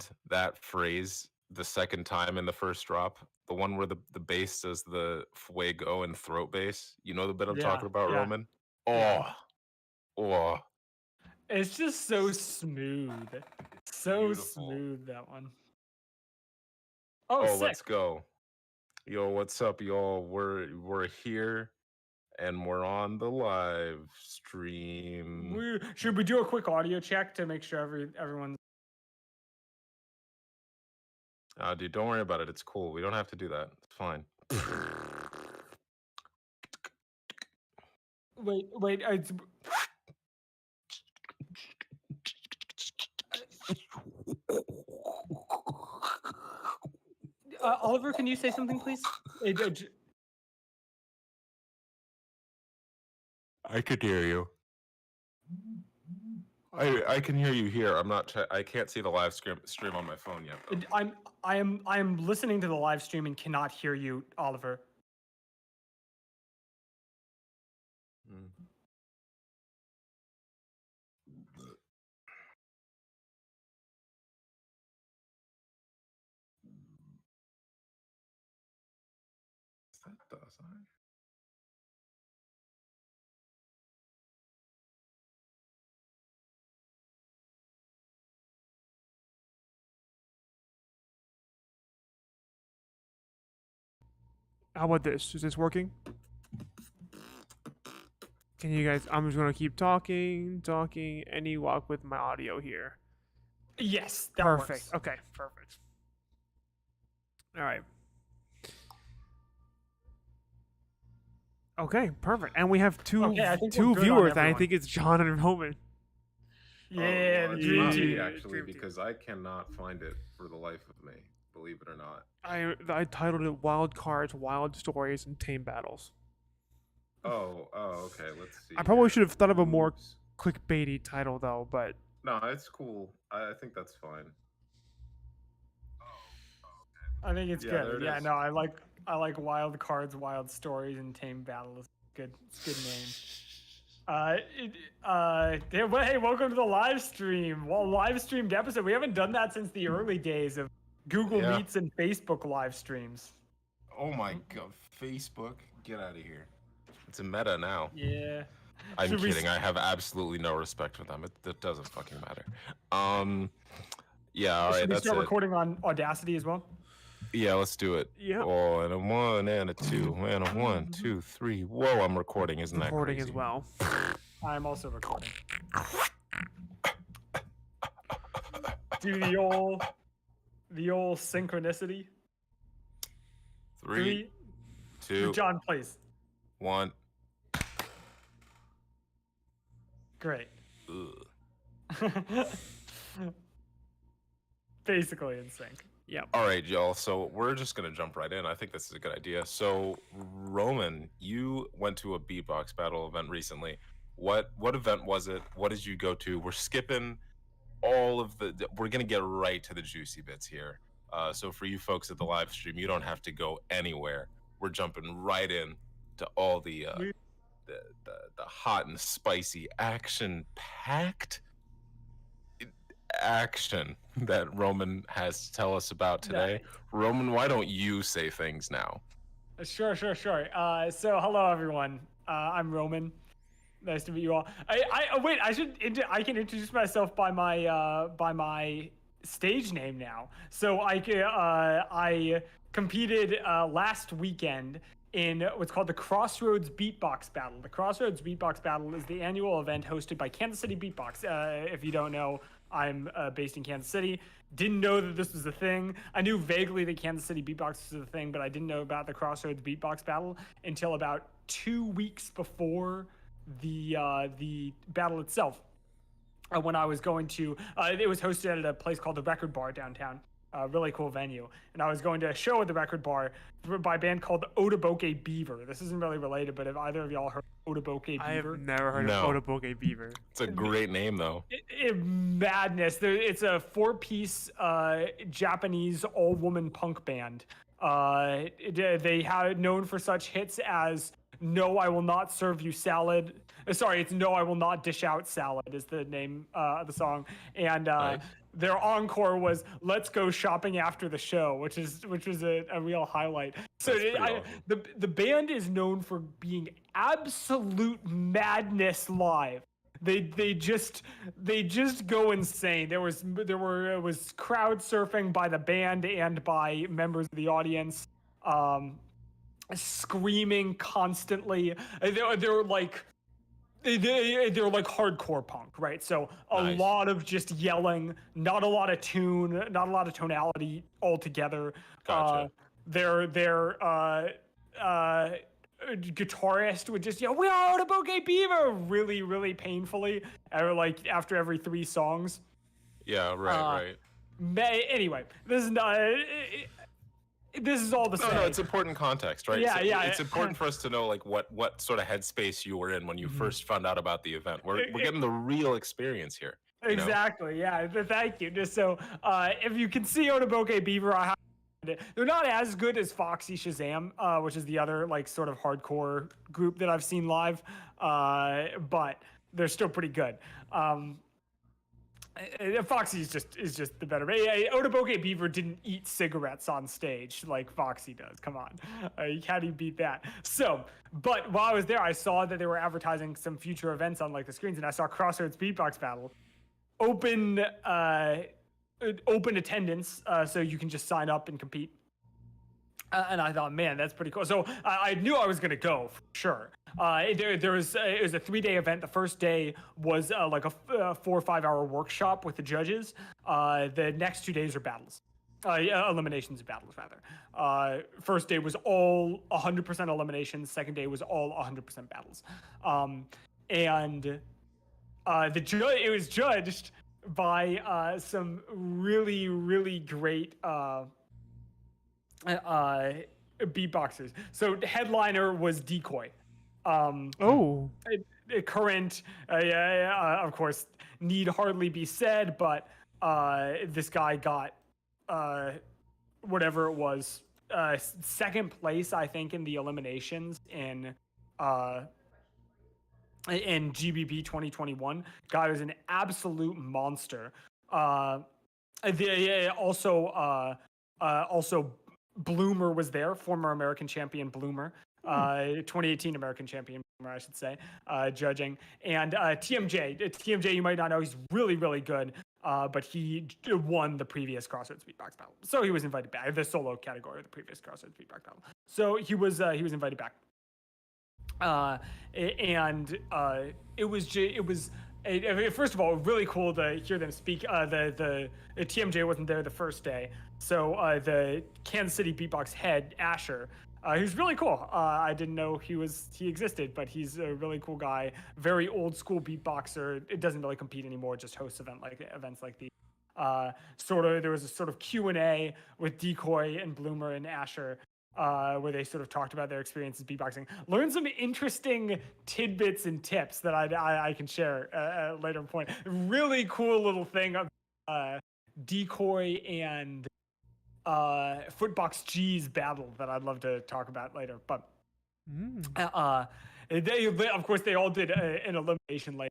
and that phrase the second time in the first drop, the one where the bass does the fuego and throat bass. You know the bit I'm Yeah, talking about, yeah, Roman? yeah. Oh, oh, It's just so smooth. So beautiful. smooth, that one. Oh, Oh, sick. let's go. Yo, what's up, y'all? We're here and we're on the live stream. Should we do a quick audio check to make sure everyone's... Dude, don't worry about it. It's cool. We don't have to do that. It's fine. Wait, Oliver, can you say something, please? I could hear you. I can hear you here. I'm not. I can't see the live stream on my phone yet. Though. I am listening to the live stream and cannot hear you, Oliver. Hmm. That does I? How about this? Is this working? Can you guys? I'm just gonna keep talking, and you walk with my audio here. Yes, that Perfect. works. Okay, perfect. All right. Okay, perfect. And we have two viewers. I think it's John and Roman. Yeah, well, the it's dream not team. me actually because I cannot find it for the life of me. Believe it or not. I titled it "Wildcards, Wild Stories, and Tame Battles." Oh, okay. Let's see. I probably should have thought of a more clickbaity title though, but no, it's cool. I think that's fine. I think it's good. Yeah, is. no, I like Wild Cards, Wild Stories, and Tame Battles. Good, it's a good name. Hey, welcome to the live stream. Well, live streamed episode. We haven't done that since the early days of Google Meets and Facebook live streams. Oh my god, Facebook! Get out of here. It's a meta now. Yeah. I'm kidding. I have absolutely no respect for them. It doesn't fucking matter. Yeah, all right, Should we that's start it. recording on Audacity as well? Yeah, let's do it. Yeah. Oh, and a 1 and a 2 and a 1, 2, 3. Whoa, I'm recording. Isn't that crazy? Recording as well. I'm also recording. Do the old synchronicity. 3, 2, John, please. 1. Great. Basically in sync. Yeah. All right, y'all. So we're just gonna jump right in. I think this is a good idea. So, Roman, you went to a beatbox battle event recently. What event was it? What did you go to? We're skipping all of the. We're gonna get right to the juicy bits here. So for you folks at the live stream, you don't have to go anywhere. We're jumping right in to all the hot and spicy action-packed action that Roman has to tell us about today. Nice. Roman, why don't you say things now? Sure. So hello everyone. I'm Roman. Nice to meet you all. Wait. I can introduce myself by my stage name now. So I competed last weekend in what's called the Crossroads Beatbox Battle. The Crossroads Beatbox Battle is the annual event hosted by Kansas City Beatbox. If you don't know, I'm based in Kansas City. Didn't know that this was a thing. I knew vaguely that Kansas City Beatbox was a thing, but I didn't know about the Crossroads Beatbox Battle until about 2 weeks before the battle itself. When I was going to, it was hosted at a place called the Record Bar downtown. Really cool venue. And I was going to a show at the Record Bar by a band called Otoboke Beaver. This isn't really related, but have either of y'all heard of Otoboke Beaver? I have never heard of Otoboke Beaver. It's a great name, though. Madness. It's a 4-piece Japanese all-woman punk band. They have known for such hits as No, I Will Not Serve You Salad. Sorry, it's No, I Will Not Dish Out Salad is the name of the song. And their encore was "Let's go shopping after the show," which was a real highlight. So That's pretty awesome. the band is known for being absolute madness live. They just go insane. It was crowd surfing by the band and by members of the audience, screaming constantly. They were like they're like hardcore punk, right? So a Nice. lot of just yelling, not a lot of tune, not a lot of tonality altogether. Gotcha. Their guitarist would just yell, "We are a bouquet beaver," really, really painfully, like after every 3 songs. Yeah, right. Anyway, this is not. This is all the same. No, it's important context, right? Yeah, So yeah. It's important for us to know like what sort of headspace you were in when you first found out about the event. We're getting the real experience here. You know? Exactly. Yeah. Thank you. Just so if you can see Otoboke Beaver, they're not as good as Foxy Shazam, which is the other like sort of hardcore group that I've seen live, but they're still pretty good. Foxy is just the better. Otoboke Beaver didn't eat cigarettes on stage like Foxy does. Come on, you can't even beat that. So, but while I was there, I saw that they were advertising some future events on like the screens, and I saw Crossroads Beatbox Battle, open attendance, so you can just sign up and compete. And I thought, man, that's pretty cool. So I knew I was going to go for sure. It was a 3-day event. The first day was like a 4 or 5 hour workshop with the judges. The next 2 days are battles. Eliminations and battles, rather. First day was all 100% eliminations. Second day was all 100% battles. And it was judged by some really, really great beatboxers. So the headliner was Decoy. Current, of course, need hardly be said, but this guy got whatever it was, second place, I think, in the eliminations in GBB 2021. Guy was an absolute monster. Also Bloomer was there, former American champion Bloomer, 2018 American champion Bloomer, I should say, judging. And TMJ, you might not know, he's really, really good, but he won the previous Crossroads Beatbox Battle. So he was invited back, the solo category of the previous Crossroads Beatbox Battle. So he was invited back. It was first of all really cool to hear them speak. The TMJ wasn't there the first day, so the Kansas City beatbox head Asher, who's really cool. I didn't know he existed, but he's a really cool guy. Very old school beatboxer. It doesn't really compete anymore, just hosts events like these. There was a sort of Q&A with Decoy and Bloomer and Asher, where they sort of talked about their experiences beatboxing. Learned some interesting tidbits and tips that I can share at a later point. Really cool little thing of Decoy and Footbox G's battle that I'd love to talk about later. But they of course they all did an elimination later.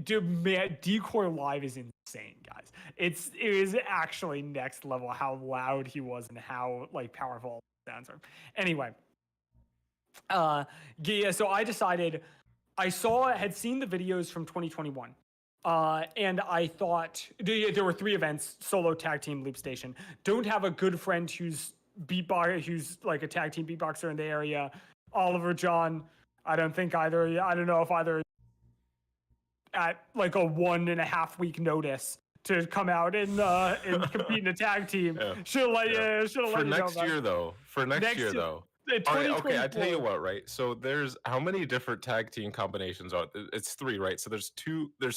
Dude, man, Decoy live is insane, guys. It is actually next level how loud he was and how like powerful the sounds are. Anyway, so I decided I had seen the videos from 2021. And I thought there were 3 events: solo, tag team, loop station. Don't have a good friend who's like a tag team beatboxer in the area. Oliver John, I don't think either. I don't know if either at like a 1.5 week notice to come out and compete in a tag team. Yeah. Should let For next year though. For next year though. All right, okay, I tell you what, right? So there's how many different tag team combinations are? It's 3, right? So there's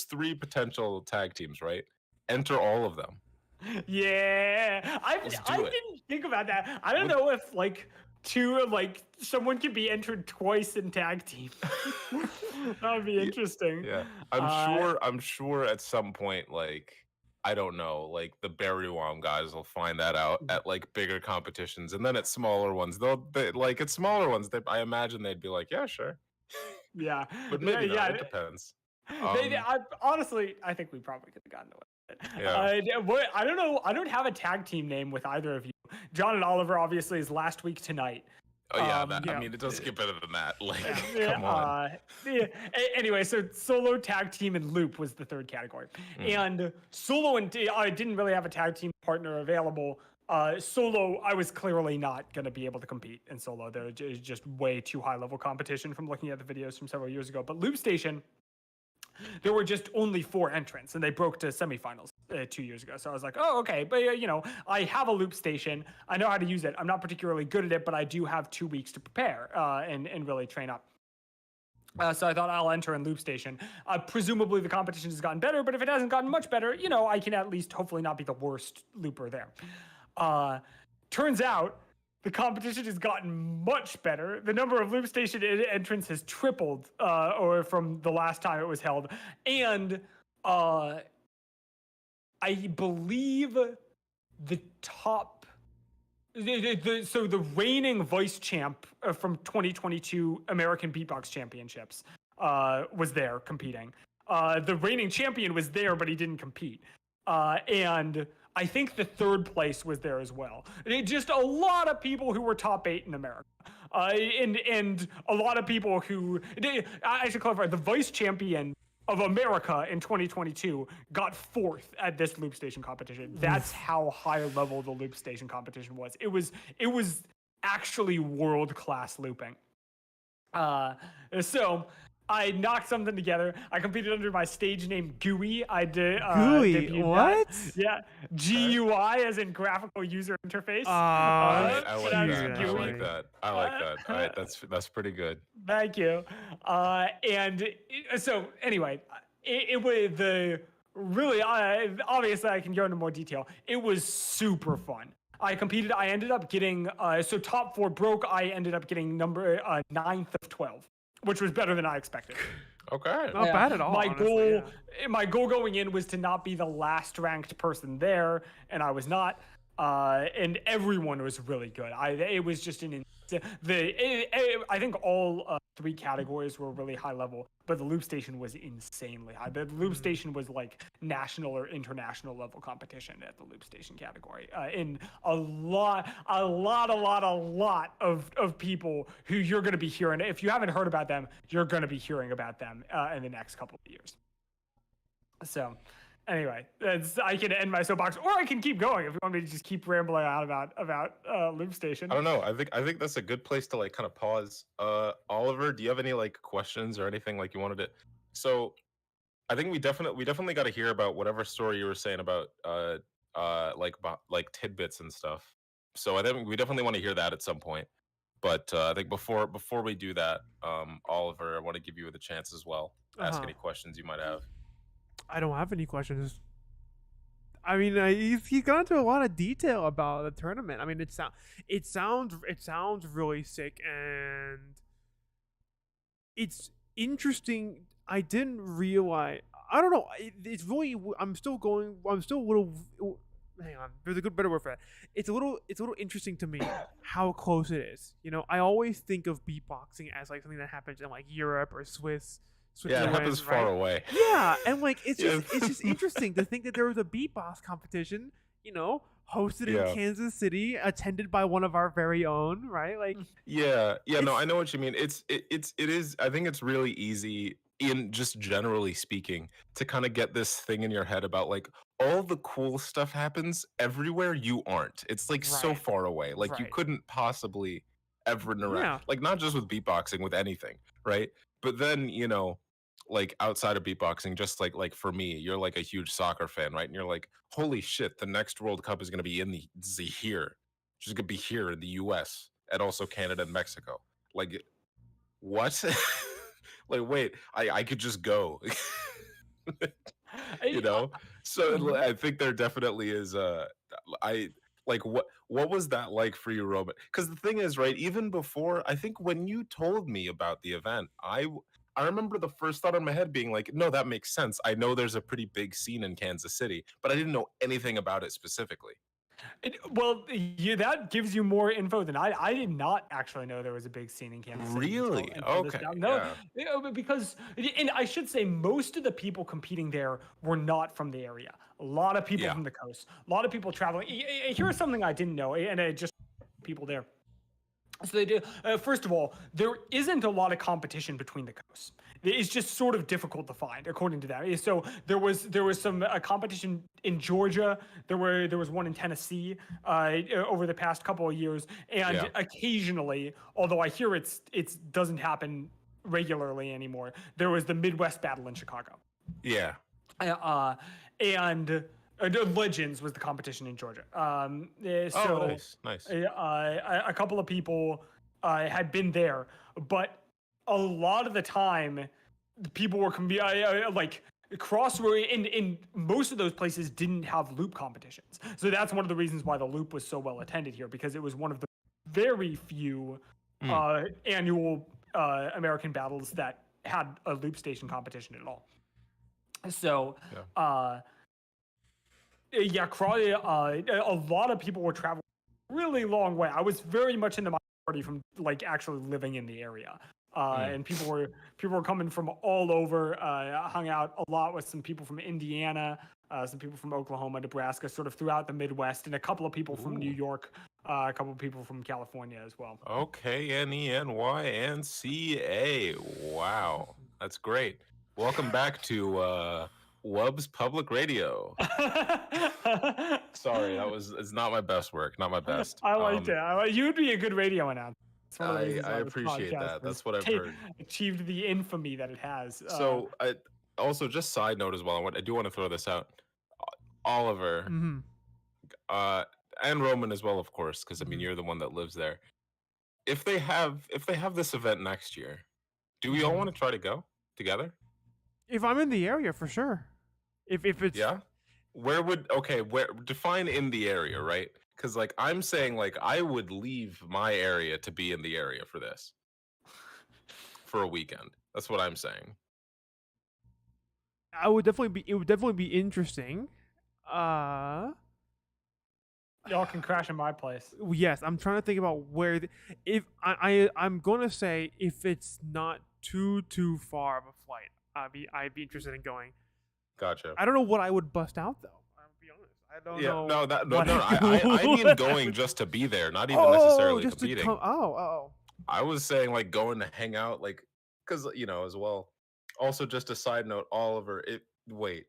3 potential tag teams, right? Enter all of them. Yeah, I didn't think about that. I don't know if like someone could be entered twice in tag team. That would be interesting. Yeah, I'm sure at some point, like, I don't know, like the Berrywong guys will find that out at like bigger competitions, and then at smaller ones, I imagine they'd be like, yeah, sure. Yeah, But maybe not. It depends. Honestly, I think we probably could have gotten away with it. Yeah. I don't know. I don't have a tag team name with either of you. John and Oliver obviously is last week tonight. Oh yeah, that, I Yeah. mean, it does get better than that. Like, Yeah, come on. yeah. Anyway, so solo, tag team, and loop was the third category. And solo and I didn't really have a tag team partner available. Solo, I was clearly not going to be able to compete in solo. There is just way too high level competition from looking at the videos from several years ago. But loop station, there were just only 4 entrants, and they broke to semifinals 2 years ago. So I was like, oh, okay. But I have a loop station. I know how to use it. I'm not particularly good at it, but I do have 2 weeks to prepare and really train up. So I thought I'll enter in loop station. Presumably the competition has gotten better, but if it hasn't gotten much better, I can at least hopefully not be the worst looper there. Turns out the competition has gotten much better. The number of loop station entrants has tripled, or from the last time it was held, and I believe the top. So the reigning vice champ from 2022 American Beatbox Championships was there competing. The reigning champion was there, but he didn't compete. And I think the third place was there as well. Just a lot of people who were top 8 in America. And a lot of people who, I should clarify, the vice champion of America in 2022 got 4th at this loop station competition. That's how high level the loop station competition was. It was actually world-class looping. So I knocked something together. I competed under my stage name GUI. I did GUI? What? That. Yeah, GUI as in graphical user interface. Alright, I like that's that. I GUI. like that. I like that. All right, that's pretty good. Thank you. So anyway, it was the really obviously I can go into more detail. It was super fun. I competed. I ended up getting so top 4 broke. I ended up getting number 9th of 12, which was better than I expected. Okay. Not bad at all. My honestly, my goal going in was to not be the last ranked person there, and I was not. And everyone was really good. It was just I think all 3 categories were really high level, but the loop station was insanely high. The loop station was like national or international level competition at the loop station category. And a lot of people who you're going to be hearing. If you haven't heard about them, you're going to be hearing about them in the next couple of years. So. Anyway, I can end my soapbox, or I can keep going if you want me to just keep rambling on about loop station. I don't know. I think that's a good place to like kind of pause. Oliver, do you have any like questions or anything like you wanted to? So I think we definitely got to hear about whatever story you were saying about like tidbits and stuff. So I think we definitely want to hear that at some point. But I think before we do that, Oliver, I want to give you the chance as well. Ask any questions you might have. I don't have any questions. I mean, he's gone into a lot of detail about the tournament. I mean, it sounds really sick, and it's interesting. I didn't realize. I don't know. It's really. I'm still a little. Hang on. There's a better word for that. It's a little interesting to me how close it is. I always think of beatboxing as like something that happens in like Europe or Yeah, it happens far away. Yeah, and like it's just interesting to think that there was a beatbox competition, hosted in Kansas City, attended by one of our very own, right? Like yeah, no, I know what you mean. It is. I think it's really easy, in just generally speaking, to kind of get this thing in your head about like all the cool stuff happens everywhere you aren't. It's like so far away. Like you couldn't possibly ever interact. Like not just with beatboxing, with anything, right? But then like outside of beatboxing, just like for me, you're like a huge soccer fan, right? And you're like, holy shit, the next World Cup is gonna be in the here. It's gonna be here in the US and also Canada and Mexico. Like what? Like wait, I could just go. So I think there definitely is I like what was that like for you, Roman? Because the thing is, right, even before, I think when you told me about the event, I remember the first thought in my head being like, no, that makes sense. I know there's a pretty big scene in Kansas City, but I didn't know anything about it specifically. Well, that gives you more info than I did not actually know there was a big scene in Kansas City Really? until this Okay. now. No, Yeah. but because, and I should say, most of the people competing there were not from the area. A lot of people Yeah. from the coast, a lot of people traveling. Here's something I didn't know, and it just people there. So they do. First of all, there isn't a lot of competition between the coasts. It's just sort of difficult to find, according to that. So there was some competition in Georgia. There was one in Tennessee over the past couple of years, and Yeah. occasionally, although I hear it doesn't happen regularly anymore. There was the Midwest Battle in Chicago. Yeah. And Legends was the competition in Georgia. Oh, So nice. a couple of people had been there, but a lot of the time, the people were like crossroad in most of those places didn't have loop competitions. So that's one of the reasons why the loop was so well attended here, because it was one of the very few annual American battles that had a loop station competition at all. So, yeah, a lot of people were traveling really long way. I was very much in the minority from like actually living in the area. And people were coming from all over. I hung out a lot with some people from Indiana, some people from Oklahoma, Nebraska, sort of throughout the Midwest, and a couple of people from New York, a couple of people from California as well. Okay, NENYNCA. Wow, that's great. Welcome back to Wub's Public Radio. Sorry, it's not my best work, not my best. I liked it. You would be a good radio announcer. That's one of the I reasons why this appreciate podcast that. That's has what I've heard. achieved the infamy that it has. So, also just side note as well. I do want to throw this out. Oliver, and Roman as well, of course, because I mean you're the one that lives there. If they have this event next year, do we all want to try to go together? If I'm in the area, for sure. If it's where define in the area, right? Because like I'm saying, like I would leave my area to be in the area for this for a weekend. That's what I'm saying. it would definitely be interesting. Y'all can crash in my place. Yes, I'm trying to think about where. If I'm gonna say if it's not too far of a flight, I'd be interested in going. Gotcha. I don't know what I would bust out though. I'll be honest. I don't know. I mean going just to be there, not even necessarily just competing. I was saying like going to hang out, like because as well. Also, just a side note, Oliver. Wait.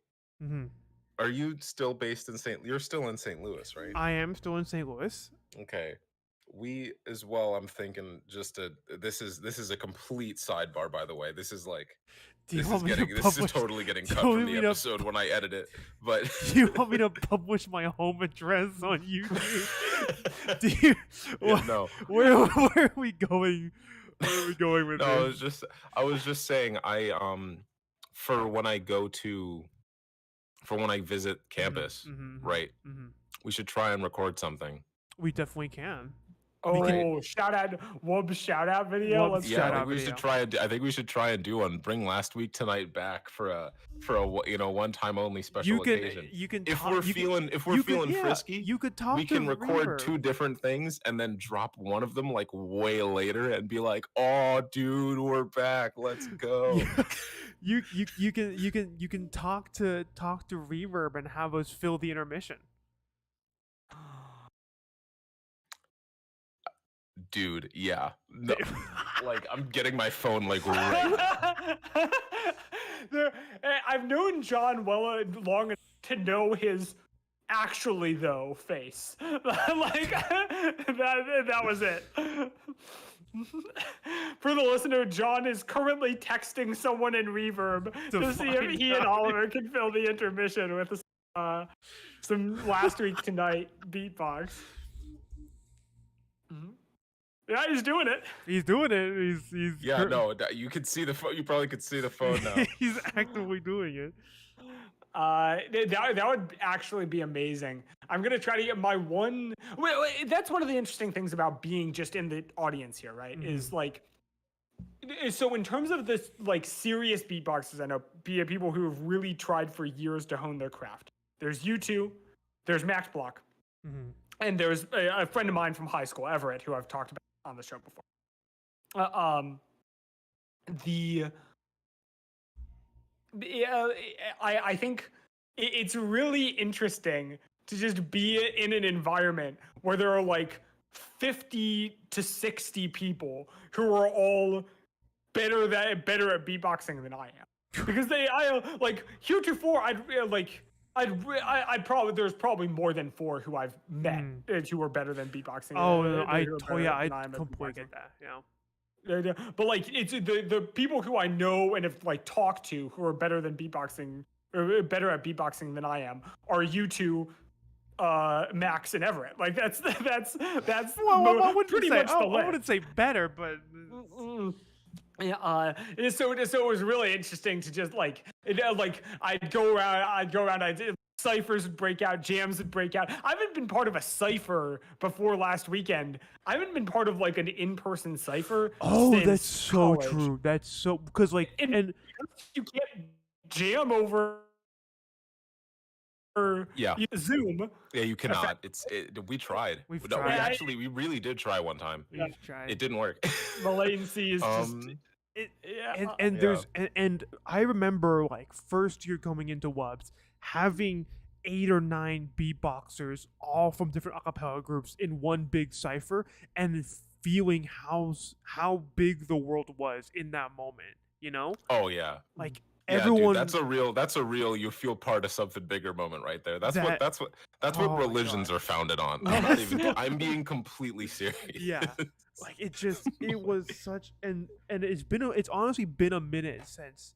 Are you still based in You're still in St. Louis, right? I am still in St. Louis. Okay. We as well, I'm thinking this is a complete sidebar, by the way. This is like this is totally getting cut from the episode when I edit it. But do you want me to publish my home address on YouTube? No. Where are we going? Where are we going with this? I was just saying for when I visit campus, right? We should try and record something. We definitely can. Shout out Wub's shout out video. I think we should try and do one. Bring Last Week Tonight back for a one time only special occasion. If we're feeling frisky, you could talk. We can record two different things and then drop one of them like way later and be like, "Oh, dude, we're back. Let's go." You can talk to Reverb and have us fill the intermission. Dude, yeah. No, like I'm getting my phone like right. I've known John long enough to know his actually though face. Like that was it. For the listener, John is currently texting someone in Reverb to see if he and Oliver can fill the intermission with some Last Week Tonight beatbox. Yeah, he's doing it. He's doing it. He's you could see the phone. You probably could see the phone now. He's actively doing it. That would actually be amazing. I'm gonna try to get my one. That's one of the interesting things about being just in the audience here, right? Is like, so in terms of this like serious beatboxers, I know people who have really tried for years to hone their craft. There's you two. There's Max Block. And there's a friend of mine from high school, Everett, who I've talked about on the show before. The I think it's really interesting to just be in an environment where there are like 50 to 60 people who are all better at beatboxing than I am, because like heretofore I'd probably there's probably more than 4 who I've met who are better than beatboxing. Oh, I completely get that. Yeah. But like it's the people who I know and have like talked to who are better than beatboxing or better at beatboxing than I am are you two, Max and Everett. Like that's Well, I wouldn't pretty say much the I list. wouldn't say better, but Yeah, so it was really interesting to just like I'd go around, ciphers would break out, jams would break out. I haven't been part of a cipher before last weekend. I haven't been part of like an in-person cipher. Since that's so college. true. That's so because like and you can't jam over Zoom. Yeah, you cannot. We tried. We've No, tried. we really did try one time. we've tried. It didn't work. The latency is just And there's and I remember like first year coming into Wubs having 8 or 9 beatboxers all from different acapella groups in one big cipher and feeling how big the world was in that moment, you know? Oh yeah. Like Yeah, everyone dude, that's a real you feel part of something bigger moment right there. That's what oh my religions God. are founded on. I'm not even I'm being completely serious. Yeah. Like it was such and it's honestly been a minute since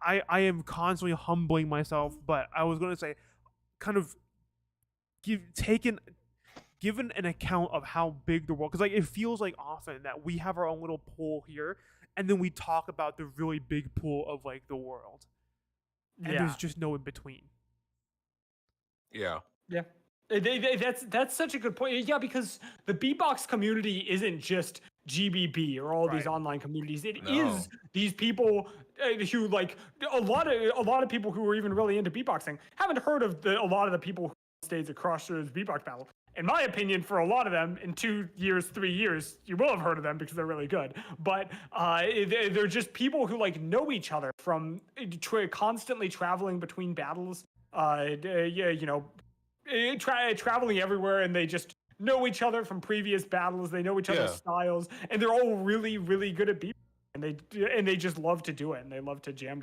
I am constantly humbling myself, but I was gonna say kind of given an account of how big the world, because like it feels like often that we have our own little pool here and then we talk about the really big pool of like the world, and there's just no in between. Yeah. That's such a good point. Yeah, because the beatbox community isn't just GBB or all these online communities. It is these people who like a lot of people who are even really into beatboxing haven't heard of a lot of the people who stage across the beatbox battle. In my opinion, for a lot of them, in 2 years, 3 years, you will have heard of them because they're really good. But they're just people who like know each other from constantly traveling between battles. Traveling everywhere, and they just know each other from previous battles. They know each other's styles, and they're all really, really good at beatboxing. And they just love to do it, and they love to jam.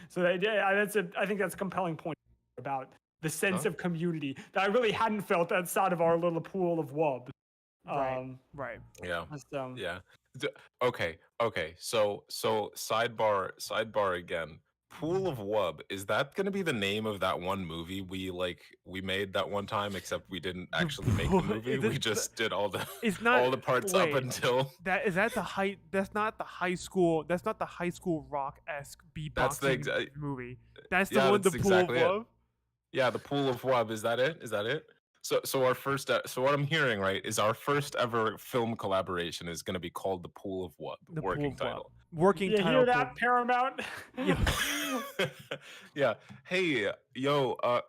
So I think that's a compelling point about the sense of community that I really hadn't felt outside of our little pool of Wub. Right. Yeah. Yeah. Okay. So sidebar again. Pool of Wub, is that going to be the name of that one movie we made that one time, except we didn't actually make the movie? We just did all the parts up until that's not the high school rock-esque beatboxing movie. That's the one, the Pool of Wub. Yeah, the Pool of Wub. Is that it? So our first so what I'm hearing right is our first ever film collaboration is going to be called The Pool of Wub. The working title. Working you title. Hear that, Paramount? Yeah. Hey,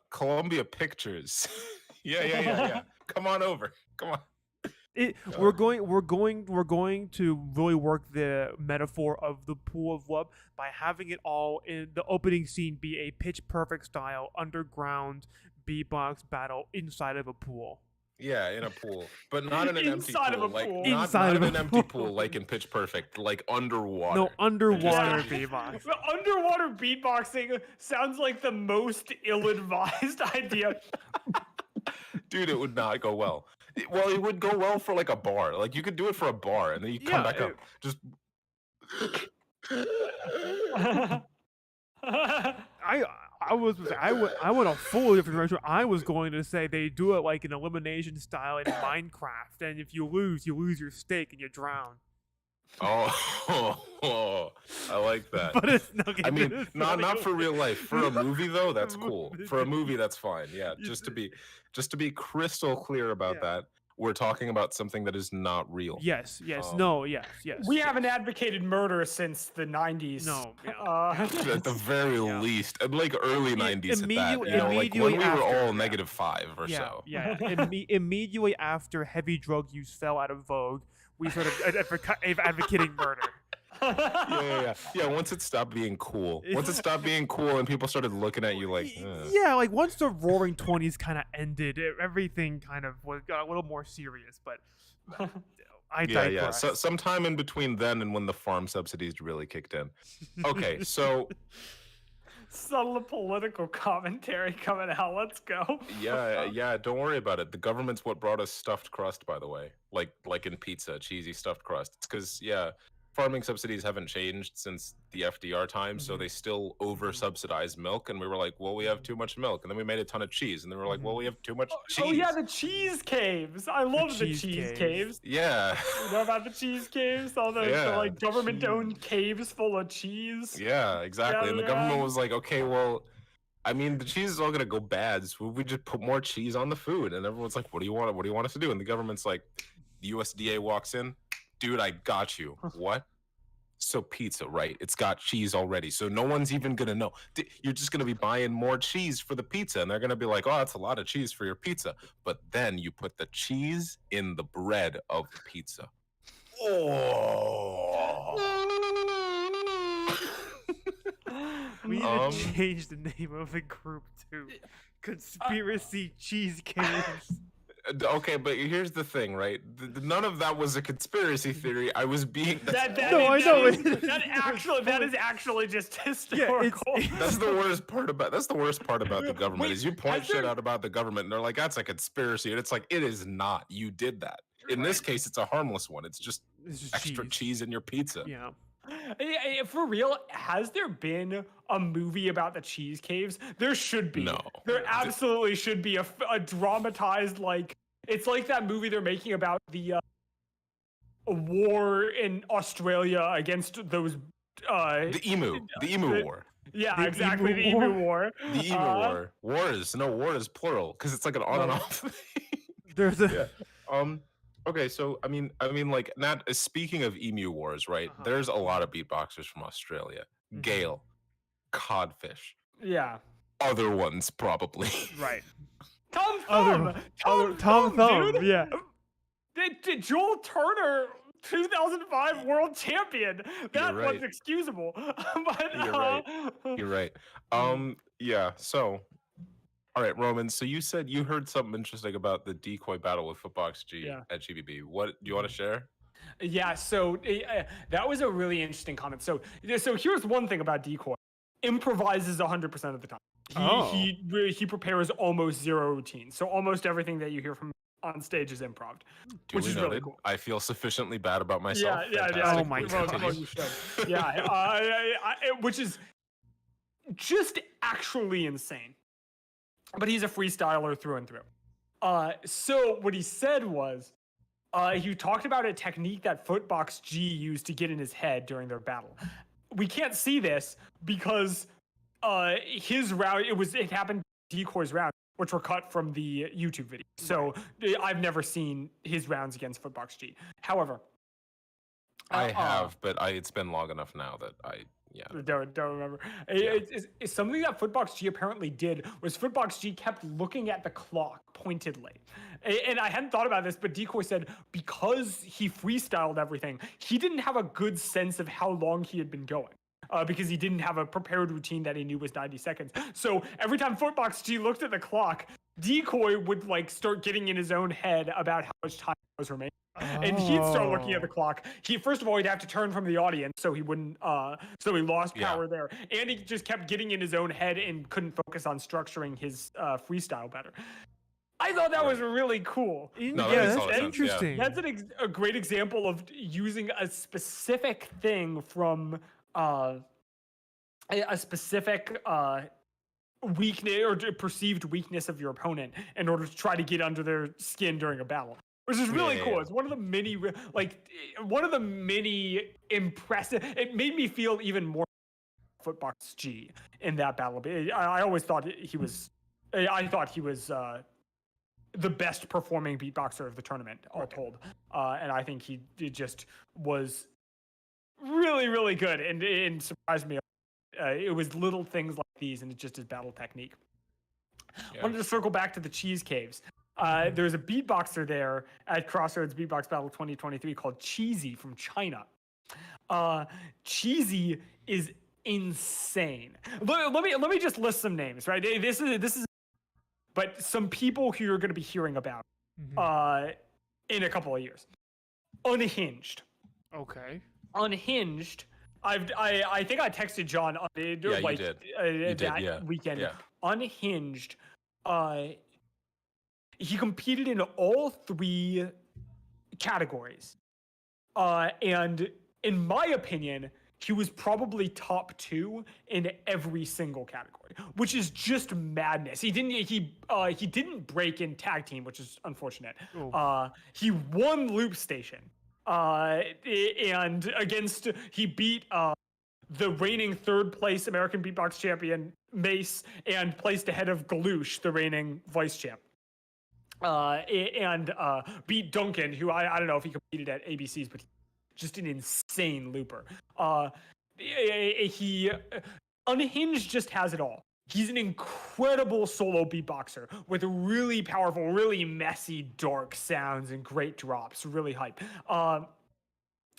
Columbia Pictures. Yeah. Come on over. Come on. We're going to really work the metaphor of the Pool of Wub by having it all in the opening scene be a Pitch Perfect style underground beatbox battle inside of a pool. Yeah, in a pool, but not in an empty pool. Inside of an empty pool, like in Pitch Perfect, like underwater. No, underwater beatbox. Underwater beatboxing sounds like the most ill-advised idea. Dude, it would not go well. Well, it would go well for like a bar. Like you could do it for a bar, and then you come back up. Just. I went a fully different direction. I was going to say they do it like an elimination style in Minecraft, and if you lose your stake and you drown. Oh, I like that. But it's not. I mean, not for real life. For a movie though, that's cool. For a movie, that's fine. Yeah, just to be crystal clear about that. we're talking about something that is not real. Yes, yes, Um, no, yes, We yes. haven't advocated murder since the 90s. No, yeah. at the very Yeah. least, like early 90s at that. Immediately- You know, like immediately when we were after, all yeah. -5 or Yeah, so. yeah. Immediately after heavy drug use fell out of vogue, we started advocating murder. Yeah. Once it stopped being cool, once it stopped being cool, and people started looking at you like, Yeah, like once the Roaring Twenties kind of ended, everything kind of got a little more serious. But I yeah. digress. So sometime in between then and when the farm subsidies really kicked in. Okay, so Subtle political commentary coming out. Let's go. yeah. Don't worry about it. The government's what brought us stuffed crust, by the way. Like in pizza, cheesy stuffed crust. It's because farming subsidies haven't changed since the FDR time, so they still over subsidize milk. And we were like, well, we have too much milk, and then we made a ton of cheese, and then we were like, well, we have too much cheese. Oh yeah, the cheese caves. I love the cheese cheese caves. caves. Yeah. You know about the cheese caves? All the Yeah. like government-owned caves full of cheese. Yeah, exactly. And the Yeah. government was like, okay, well, I mean, the cheese is all gonna go bad, so we just put more cheese on the food. And everyone's like, what do you want? What do you want us to do? And the government's like, the USDA walks in, dude, I got you. What? So pizza, right? It's got cheese already, so no one's even gonna know. You're just gonna be buying more cheese for the pizza, and they're gonna be like, "Oh, that's a lot of cheese for your pizza." But then you put the cheese in the bread of the pizza. We need Um, to change the name of the group to Conspiracy Cheese Caves. Okay, but here's the thing, right? None of that was a conspiracy theory. I was being. That's That is actually just historical. That's the worst part about the government. Wait, is you point has shit there- out about the government, and they're like, "That's a conspiracy," and it's like, it is not. You did that. In this case, it's a harmless one. It's just It's just extra cheese in your pizza. Yeah. For real, has there been a movie about the cheese caves? There should be. No. There absolutely should be a dramatized, like, it's like that movie they're making about the war in Australia against those The emu war. yeah, The exactly, emu the war? emu war. The emu war. War is plural because it's like an on and off. There's a Okay, so I mean, like, not speaking of emu wars, right? There's a lot of beatboxers from Australia. Gale, Codfish, Yeah. other ones probably. right. Tom Thumb. Tom Thumb. Dude. Yeah. Did Joel Turner, 2005 world champion. That right. one's excusable. But You're right. You're right. Yeah. So, all right, Roman. So you said you heard something interesting about the decoy battle with Footbox G at GBB. What do you want to share? Yeah. So that was a really interesting comment. So here's one thing about decoy: improvises 100% of the time. He prepares almost zero routine. So almost everything that you hear from on stage is improv, which is really cool. I feel sufficiently bad about myself. Yeah. Oh my God. Well, you should. Yeah. Which is just actually insane. But he's a freestyler through and through. So what he said was, he talked about a technique that Footbox G used to get in his head during their battle. We can't see this because his round, it happened Decoy's round, which were cut from the YouTube video. So I've never seen his rounds against Footbox G. However, I have, but it's been long enough now that don't remember. It's something that Footbox G apparently did was Footbox G kept looking at the clock pointedly. And I hadn't thought about this, but Decoy said because he freestyled everything, he didn't have a good sense of how long he had been going. Because he didn't have a prepared routine that he knew was 90 seconds. So every time Footbox G looked at the clock, Decoy would like start getting in his own head about how much time was remaining. And he'd start looking at the clock. First of all, he'd have to turn from the audience so he wouldn't, so he lost power there. And he just kept getting in his own head and couldn't focus on structuring his freestyle better. I thought that was really cool. No, yeah, that that's interesting. That's a great example of using a specific thing from a specific weakness or perceived weakness of your opponent in order to try to get under their skin during a battle. Which is really cool. It's one of the many impressive. It made me feel even more Footbox G in that battle. I always thought he was. I thought he was the best performing beatboxer of the tournament, all told. And I think he just was really, really good and surprised me. It was little things like these, and it's just his battle technique. Yeah. Wanted to circle back to the Cheese Caves. There's a beatboxer there at Crossroads Beatbox Battle 2023 called Cheesy from China. Cheesy is insane. Let me just list some names, right? This is, but some people who you're going to be hearing about in a couple of years. Unhinged. Okay. Unhinged. I think I texted John on you like did. that weekend. Yeah. Unhinged. He competed in all 3 categories. And in my opinion, he was probably top 2 in every single category, which is just madness. He didn't break in tag team, which is unfortunate. He won Loop Station. And he beat the reigning 3rd place American Beatbox champion Mace and placed ahead of Galoosh, the reigning vice champ. And beat Duncan, who I don't know if he competed at ABCs, but just an insane looper. Unhinged just has it all. He's an incredible solo beatboxer with really powerful, really messy, dark sounds and great drops. Really hype.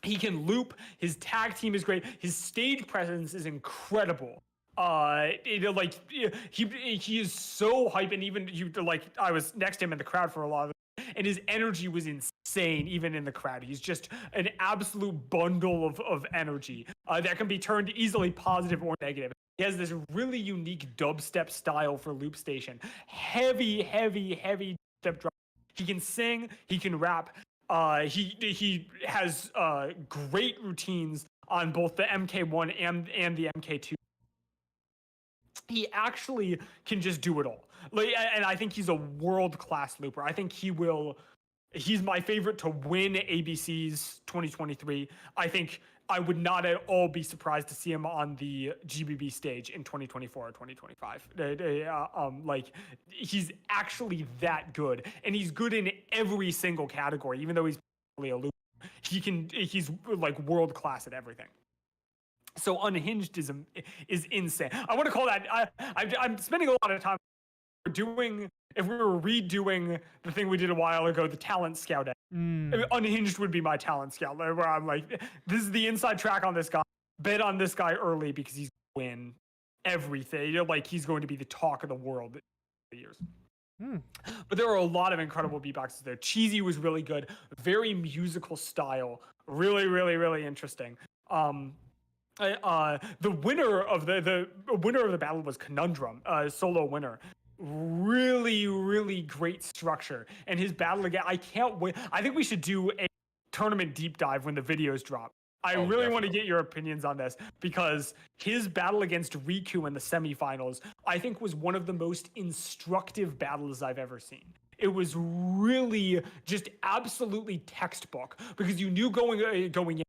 He can loop. His tag team is great. His stage presence is incredible. He is so hype, and even I was next to him in the crowd for a lot of it, and his energy was insane even in the crowd. He's just an absolute bundle of energy that can be turned easily positive or negative. He has this really unique dubstep style for Loop Station. Heavy step drop. He can sing, he can rap. He has great routines on both the MK1 and the MK2. He actually can just do it all. And I think he's a world-class looper. I think he's my favorite to win ABC's 2023. I think I would not at all be surprised to see him on the GBB stage in 2024 or 2025. He's actually that good, and he's good in every single category. Even though he's probably a looper, he's like world-class at everything. So Unhinged is insane. I want to call that. I'm spending a lot of time if we were redoing the thing we did a while ago, the talent scout. Unhinged would be my talent scout, where I'm like, this is the inside track on this guy. Bet on this guy early because he's going to win everything. He's going to be the talk of the world for years. But there are a lot of incredible beatboxes there. Cheesy was really good, very musical style, really, really, really interesting. The winner of the battle was Conundrum, solo winner. Really, really great structure, and his battle again. I can't wait. I think we should do a tournament deep dive when the videos drop. I really want to get your opinions on this because his battle against Riku in the semifinals, I think, was one of the most instructive battles I've ever seen. It was really just absolutely textbook because you knew going in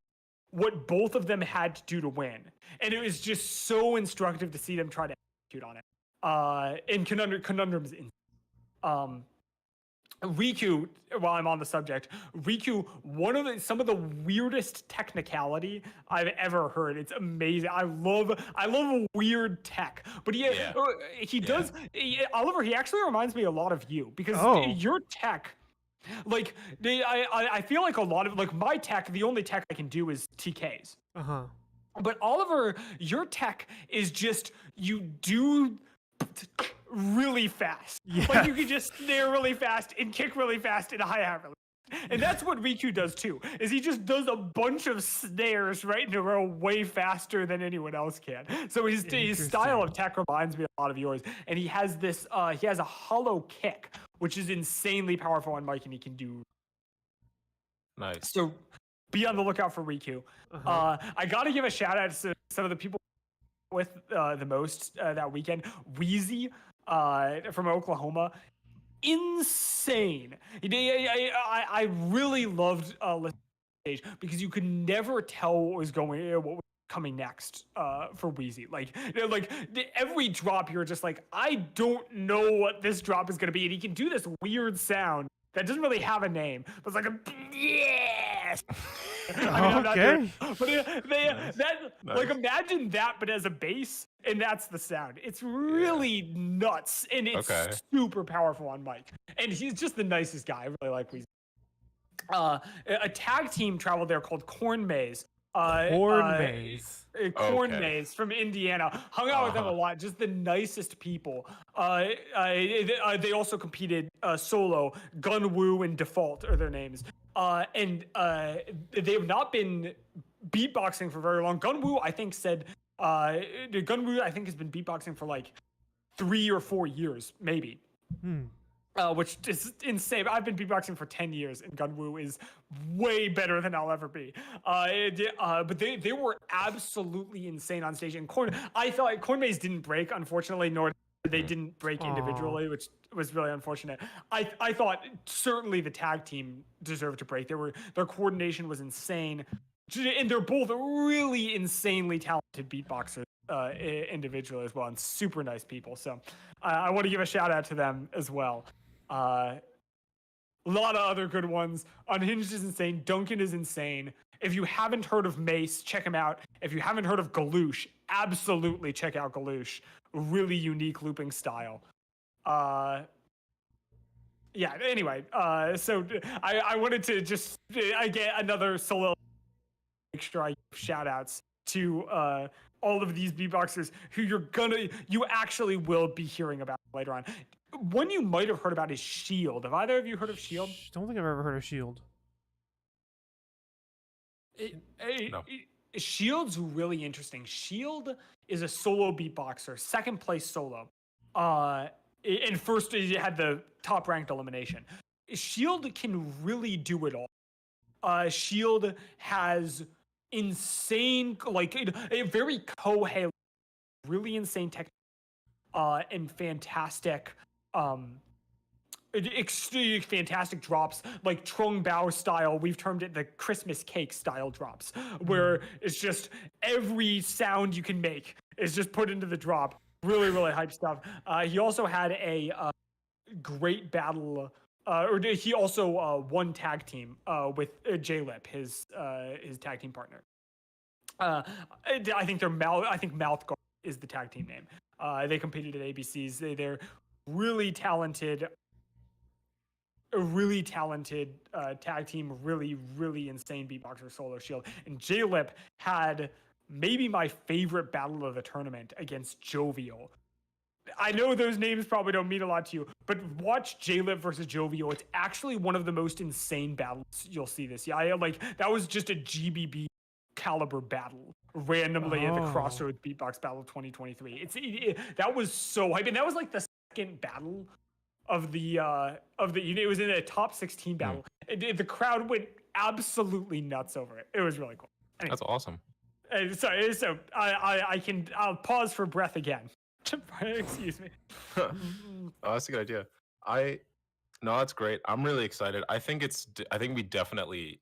what both of them had to do to win. And it was just so instructive to see them try to execute on it. And Conundrum's in. Riku, while I'm on the subject, Riku, some of the weirdest technicality I've ever heard. It's amazing. I love weird tech. But Oliver, he actually reminds me a lot of you because your tech, I feel like a lot of my tech, the only tech I can do is TKs. But Oliver, your tech is just you do really fast. Yeah. You can just snare really fast and kick really fast and hi-hat really fast. And that's what Riku does too, is he just does a bunch of snares right in a row way faster than anyone else can. So his style of tech reminds me a lot of yours. And he has this, he has a hollow kick, which is insanely powerful on mic, and he can do. Nice. So be on the lookout for Riku. I got to give a shout out to some of the people with the most that weekend. Wheezy from Oklahoma, insane. I really loved listening to the stage because you could never tell what was going on. coming next for Wheezy. Like every drop, you're just like, I don't know what this drop is going to be. And he can do this weird sound that doesn't really have a name, but it's like a yes. I mean, I'm not doing it, but like imagine that, but as a bass, and that's the sound. It's really nuts, and it's super powerful on mic. And he's just the nicest guy. I really like Weezy. A tag team traveled there called Corn Maze. Corn Maze. Corn Maze from Indiana. Hung out with them a lot. Just the nicest people. They also competed solo. Gunwoo and Default are their names. And they have not been beatboxing for very long. Gunwoo, I think, said Gunwoo, I think, has been beatboxing for like 3 or 4 years, maybe. Which is insane. I've been beatboxing for 10 years, and Gunwoo is way better than I'll ever be. But they were absolutely insane on stage. And I thought Corn Maze didn't break, unfortunately, nor they didn't break individually, which was really unfortunate. I thought certainly the tag team deserved to break. Their coordination was insane, and they're both really insanely talented beatboxers individually as well, and super nice people. So I want to give a shout out to them as well. A lot of other good ones. Unhinged is insane. Duncan is insane. If you haven't heard of Mace, check him out. If you haven't heard of Galoosh, absolutely check out Galoosh. Really unique looping style. Yeah, anyway, so I wanted to just get another solo, make sure I give shout outs to all of these beatboxers who you actually will be hearing about later on. One you might have heard about is Shield. Have either of you heard of Shield? Don't think I've ever heard of Shield. No. Shield's really interesting. Shield is a solo beatboxer, second place solo. And first he had the top ranked elimination. Shield can really do it all. Shield has insane, like a very Kohei, really insane technique, and fantastic, fantastic drops, like Trung Bao style. We've termed it the Christmas cake style drops, where it's just every sound you can make is just put into the drop. Really, really hype stuff. He also had a great battle. Or he also won tag team with J-Lip, his tag team partner. I think Mouth Guard is the tag team name. They competed at ABCs. They're really talented. A really talented tag team, really insane beatboxer solo Shield. And J-Lip had maybe my favorite battle of the tournament against Jovial. I know those names probably don't mean a lot to you, but watch J-Lip versus Jovial. It's actually one of the most insane battles you'll see this year. That was just a GBB caliber battle randomly at the Crossroads Beatbox Battle 2023. That was so hype, and that was like the second battle of the it was in a top 16 battle. The crowd went absolutely nuts over it. It was really cool. Anyway. That's awesome. So I'll pause for breath again. Excuse me. Oh, that's a good idea. No, that's great. I'm really excited. I think we definitely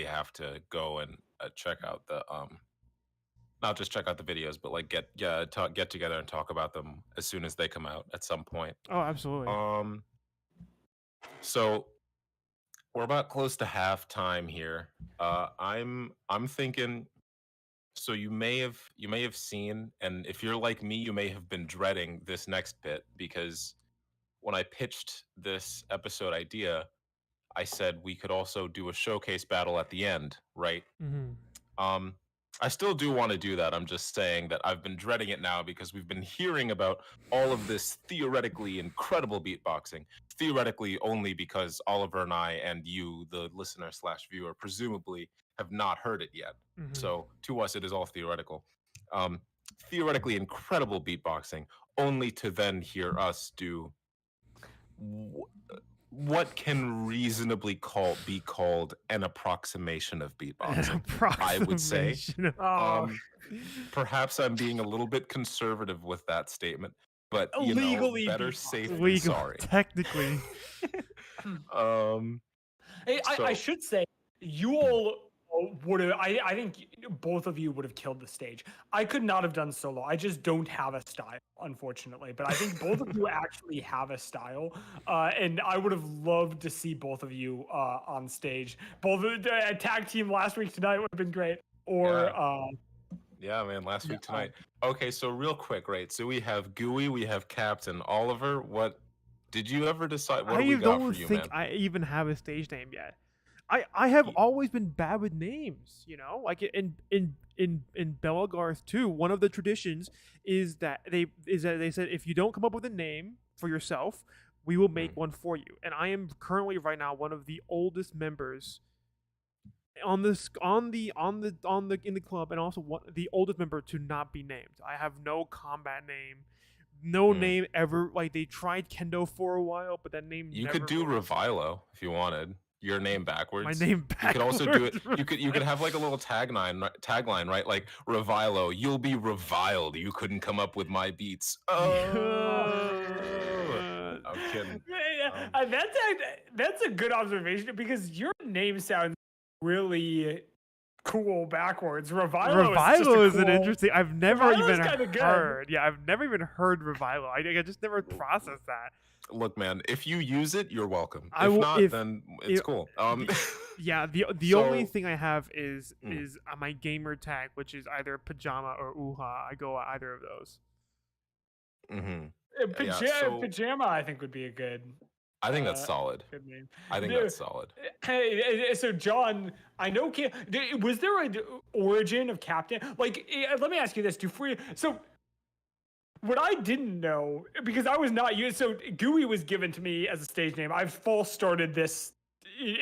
have to go and check out the not just check out the videos, but like get together and talk about them as soon as they come out at some point. Oh, absolutely. So we're about close to halftime here. I'm thinking. So you may have seen, and if you're like me, you may have been dreading this next bit, because when I pitched this episode idea, I said we could also do a showcase battle at the end, right? Mm-hmm. I still do want to do that. I'm just saying that I've been dreading it now because we've been hearing about all of this theoretically incredible beatboxing. Theoretically only because Oliver and I and you, the listener/viewer, presumably have not heard it yet. Mm-hmm. So to us, it is all theoretical. Theoretically incredible beatboxing, only to then hear us do what can reasonably be called an approximation of beatboxing. I would say. Perhaps I'm being a little bit conservative with that statement, but legally better safe than sorry. Technically. I should say, you all would have. I think both of you would have killed the stage. I could not have done solo. I just don't have a style, unfortunately. But I think both of you actually have a style, and I would have loved to see both of you on stage. Both a tag team last week tonight would have been great. Or Yeah. Yeah, man, last week tonight. Okay, so real quick, right? So we have Gooey, we have Captain Oliver. What did you ever decide? What do we I got for don't you, think man? I even have a stage name yet. I have Y- always been bad with names, like in Bellagarth too. One of the traditions is that they said if you don't come up with a name for yourself, we will make Mm. one for you. And I am currently right now one of the oldest members on this on the in the club, and also the oldest member to not be named. I have no combat name, no Mm. name ever. Like they tried Kendo for a while, but that name You never could do really Revilo if you wanted. Your name my backwards. name You could also do it. backwards. You could have like a little tagline, right? Like Revilo, you'll be reviled. You couldn't come up with my beats. Oh, I'm kidding. Um, That's a good observation because your name sounds really cool backwards. Revilo is just Revilo a is an cool. interesting. I've never Revilo's even kinda good. heard. Yeah, I've never even heard Revilo. I just never processed that. Look, man, if you use it, you're welcome. I If will not, if then it's if cool. yeah, the only So thing I have is Mm. my gamer tag, which is either pajama or uha. I go either of those. mhm. Yeah, so Pajama, I think would be a good I think that's uh solid. good name. I think No, that's solid. Hey, so John, I know. Was there an origin of Captain? Like, let me ask you this: Do free? So what I didn't know, because I was not used. So Gooey was given to me as a stage name. I've false started this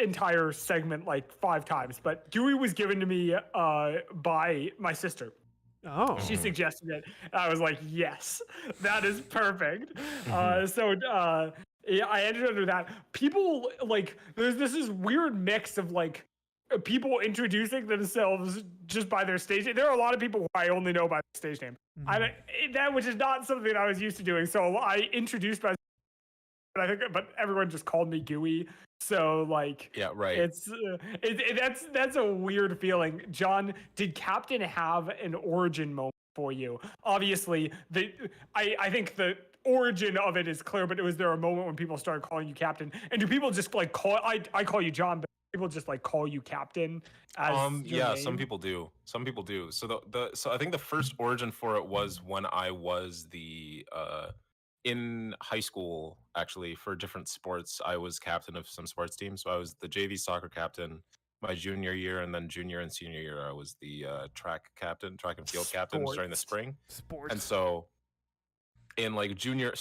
entire segment like 5 times, but Gooey was given to me by my sister. Oh, She Mhm. suggested it. I was like, yes, that is perfect. Mhm. Yeah, I entered under that. People like there's this weird mix of like people introducing themselves just by their stage name. There are a lot of people who I only know by their stage name. I mhm. that which is not something I was used to doing. So I introduced myself, but everyone just called me Gooey. So like Yeah, right. it's that's a weird feeling. John, did Captain have an origin moment for you? Obviously, I think the origin of it is clear, but was there a moment when people started calling you Captain? And do people just like call I call you John, but people just like call you Captain as your Yeah, some name? people do. Some people do. So so I think the first origin for it was when I was the in high school actually for different sports. I was captain of some sports teams. So I was the JV soccer captain my junior year, and then junior and senior year I was the track and field captain during the Sports. spring. And Sports. so in like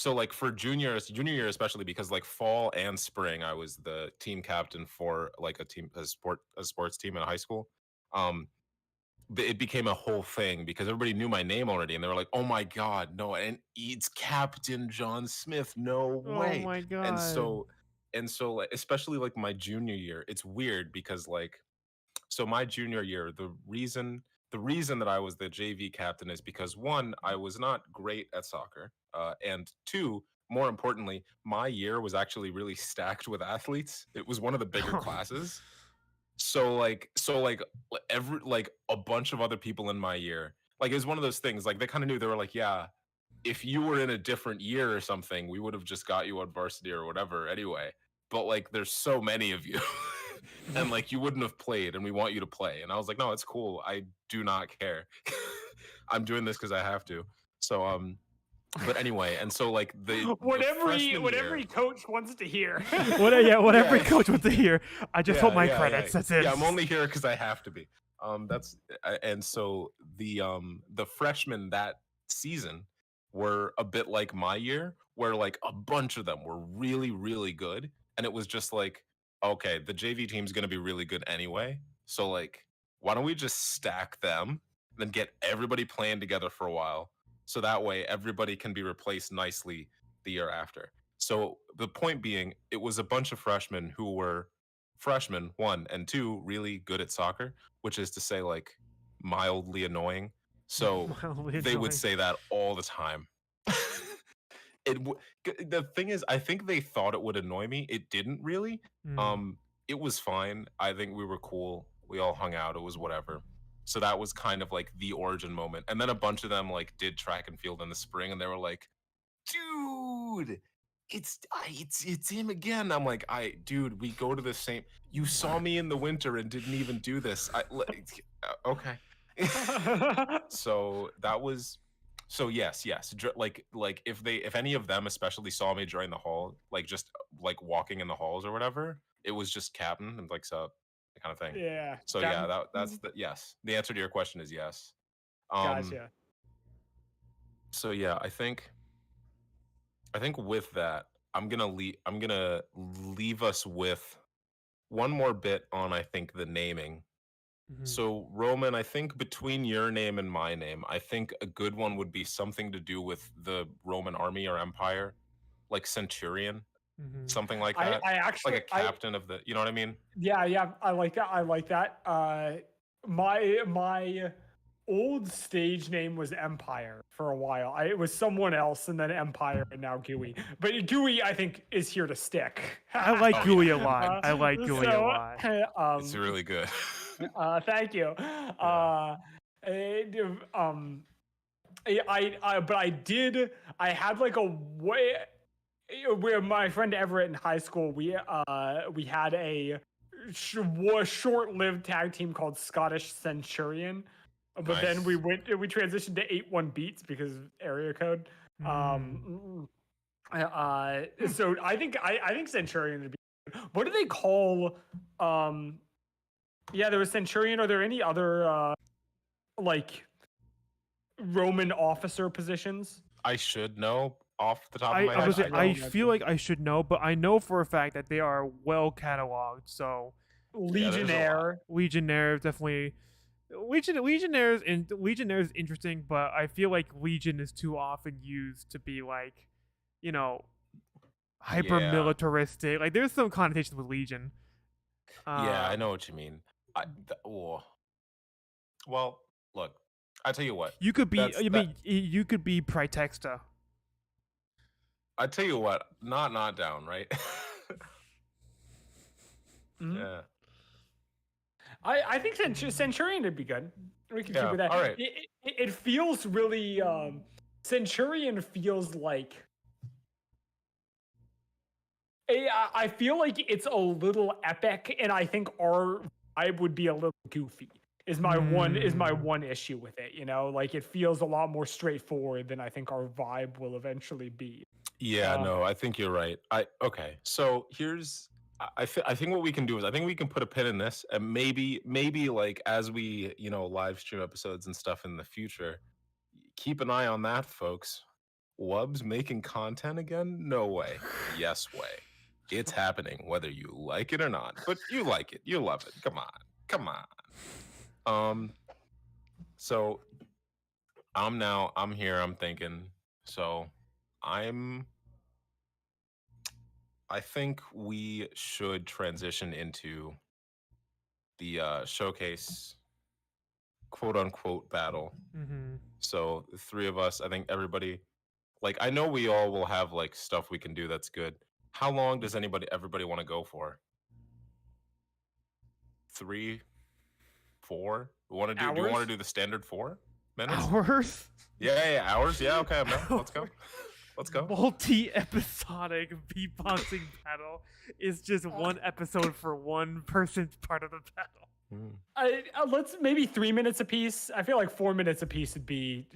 like for junior year especially, because like fall and spring I was the team captain for like a sports team in high school. um it became a whole thing because everybody knew my name already, and they were like, oh my god, no, and it's Captain John Smith, no Oh way. my and god. so and so like, especially like my junior year, it's weird because like so my junior year, the reason that I was the JV captain is because one, I was not great at soccer, and two, more importantly, my year was actually really stacked with athletes. It was one of the bigger classes. Every like a bunch of other people in my year, like it was one of those things. Like they kind of knew, they were like, yeah, if you were in a different year or something, we would have just got you on varsity or whatever anyway. But like, there's so many of you, and like, you wouldn't have played, and we want you to play. And I was like, no, it's cool. I do not care. I'm doing this because I have to. So, but anyway, and so like the freshman What year, every coach wants to hear. What every yeah, coach wants to hear. I just want yeah, my yeah, yeah, credits. That's it. yeah. I'm only here because I have to be. That's and so the freshmen that season were a bit like my year, where like a bunch of them were really, really good, and it was just like, okay, the JV team's gonna be really good anyway. So like, why don't we just stack them, and then get everybody playing together for a while, so that way everybody can be replaced nicely the year after. So the point being, it was a bunch of freshmen who were freshmen, one, and two, really good at soccer, which is to say, like, mildly annoying. So Mildly they would annoying. say that all the time. The thing is, I think they thought it would annoy me. It didn't really. Mm. Um, it was fine. I think we were cool. We all hung out. It was whatever. So that was kind of like the origin moment. And then a bunch of them like did track and field in the spring, and they were like, dude, it's him again. I'm like, dude, we go to the same. You saw me in the winter and didn't even do this. Okay. So that was, so yes, like if any of them especially saw me during the hall, like just like walking in the halls or whatever, it was just Captain and like so that kind of thing. Yeah. So yeah, that's the yes. The answer to your question is yes. Um. Gotcha. So yeah, I think with that, I'm gonna leave us with one more bit on I think the naming. Mhm. So Roman, I think between your name and my name, I think a good one would be something to do with the Roman army or empire, like centurion, Mhm. something like I that, I like actually a captain of the. You know what I mean? yeah, I like that. I like that. My old stage name was Empire for a while. It was someone else, and then Empire, and now GUI. But GUI, I think, is here to stick. I like Oh, GUI yeah. a lot. I like GUI a lot. It's really good. Thank you. Eh, um, but I had like a way where my friend Everett in high school, we had a short-lived tag team called Scottish Centurion, but then Nice. we transitioned to 8-1 beats because of area code. So I think Centurion would be good. What do they call yeah, there was Centurion. Are there any other like Roman officer positions? I should know off the top of I my I head. was I I don't. feel like I should know, but I know for a fact that they are well cataloged. So Yeah, there's a lot. Legionnaire. Legionnaire definitely. Legionnaire is interesting, but I feel like Legion is too often used to be like, you know, hyper Yeah. militaristic. Like there's some connotations with Legion. Yeah, I know what you mean. Oh. Well, look, I tell you what. You could be. That's I that. mean, you could be Praetexta. I tell you what, not down, right? Mhm. Yeah. I think Centurion would be good. We could keep Yeah, with that. all right. It feels really Centurion feels like I feel like it's a little epic, and I think our vibe would be a little goofy. Is my one issue with it, you know? Like it feels a lot more straightforward than I think our vibe will eventually be. Yeah, no, I think you're right. Okay. So here's I think what we can do is I think we can put a pin in this, and maybe like as we, live stream episodes and stuff in the future, keep an eye on that, folks. Wub's making content again? No way. Yes way. It's happening whether you like it or not. But you like it. You love it. Come on. Come on. So I'm here, I'm thinking. So I think we should transition into the showcase quote unquote battle. Mm-hmm. So the three of us, I think everybody, like I know we all will have like stuff we can do that's good. How long does everybody want to go for? 3, 4? Do you want Hours? to do the standard 4 minutes? Hours. Yeah, hours. Yeah, okay, I'm down. Let's go. Let's go. Multi-episodic beatboxing battle is just one episode for one person's part of the battle. Let's maybe 3 minutes apiece. I feel like 4 minutes apiece would be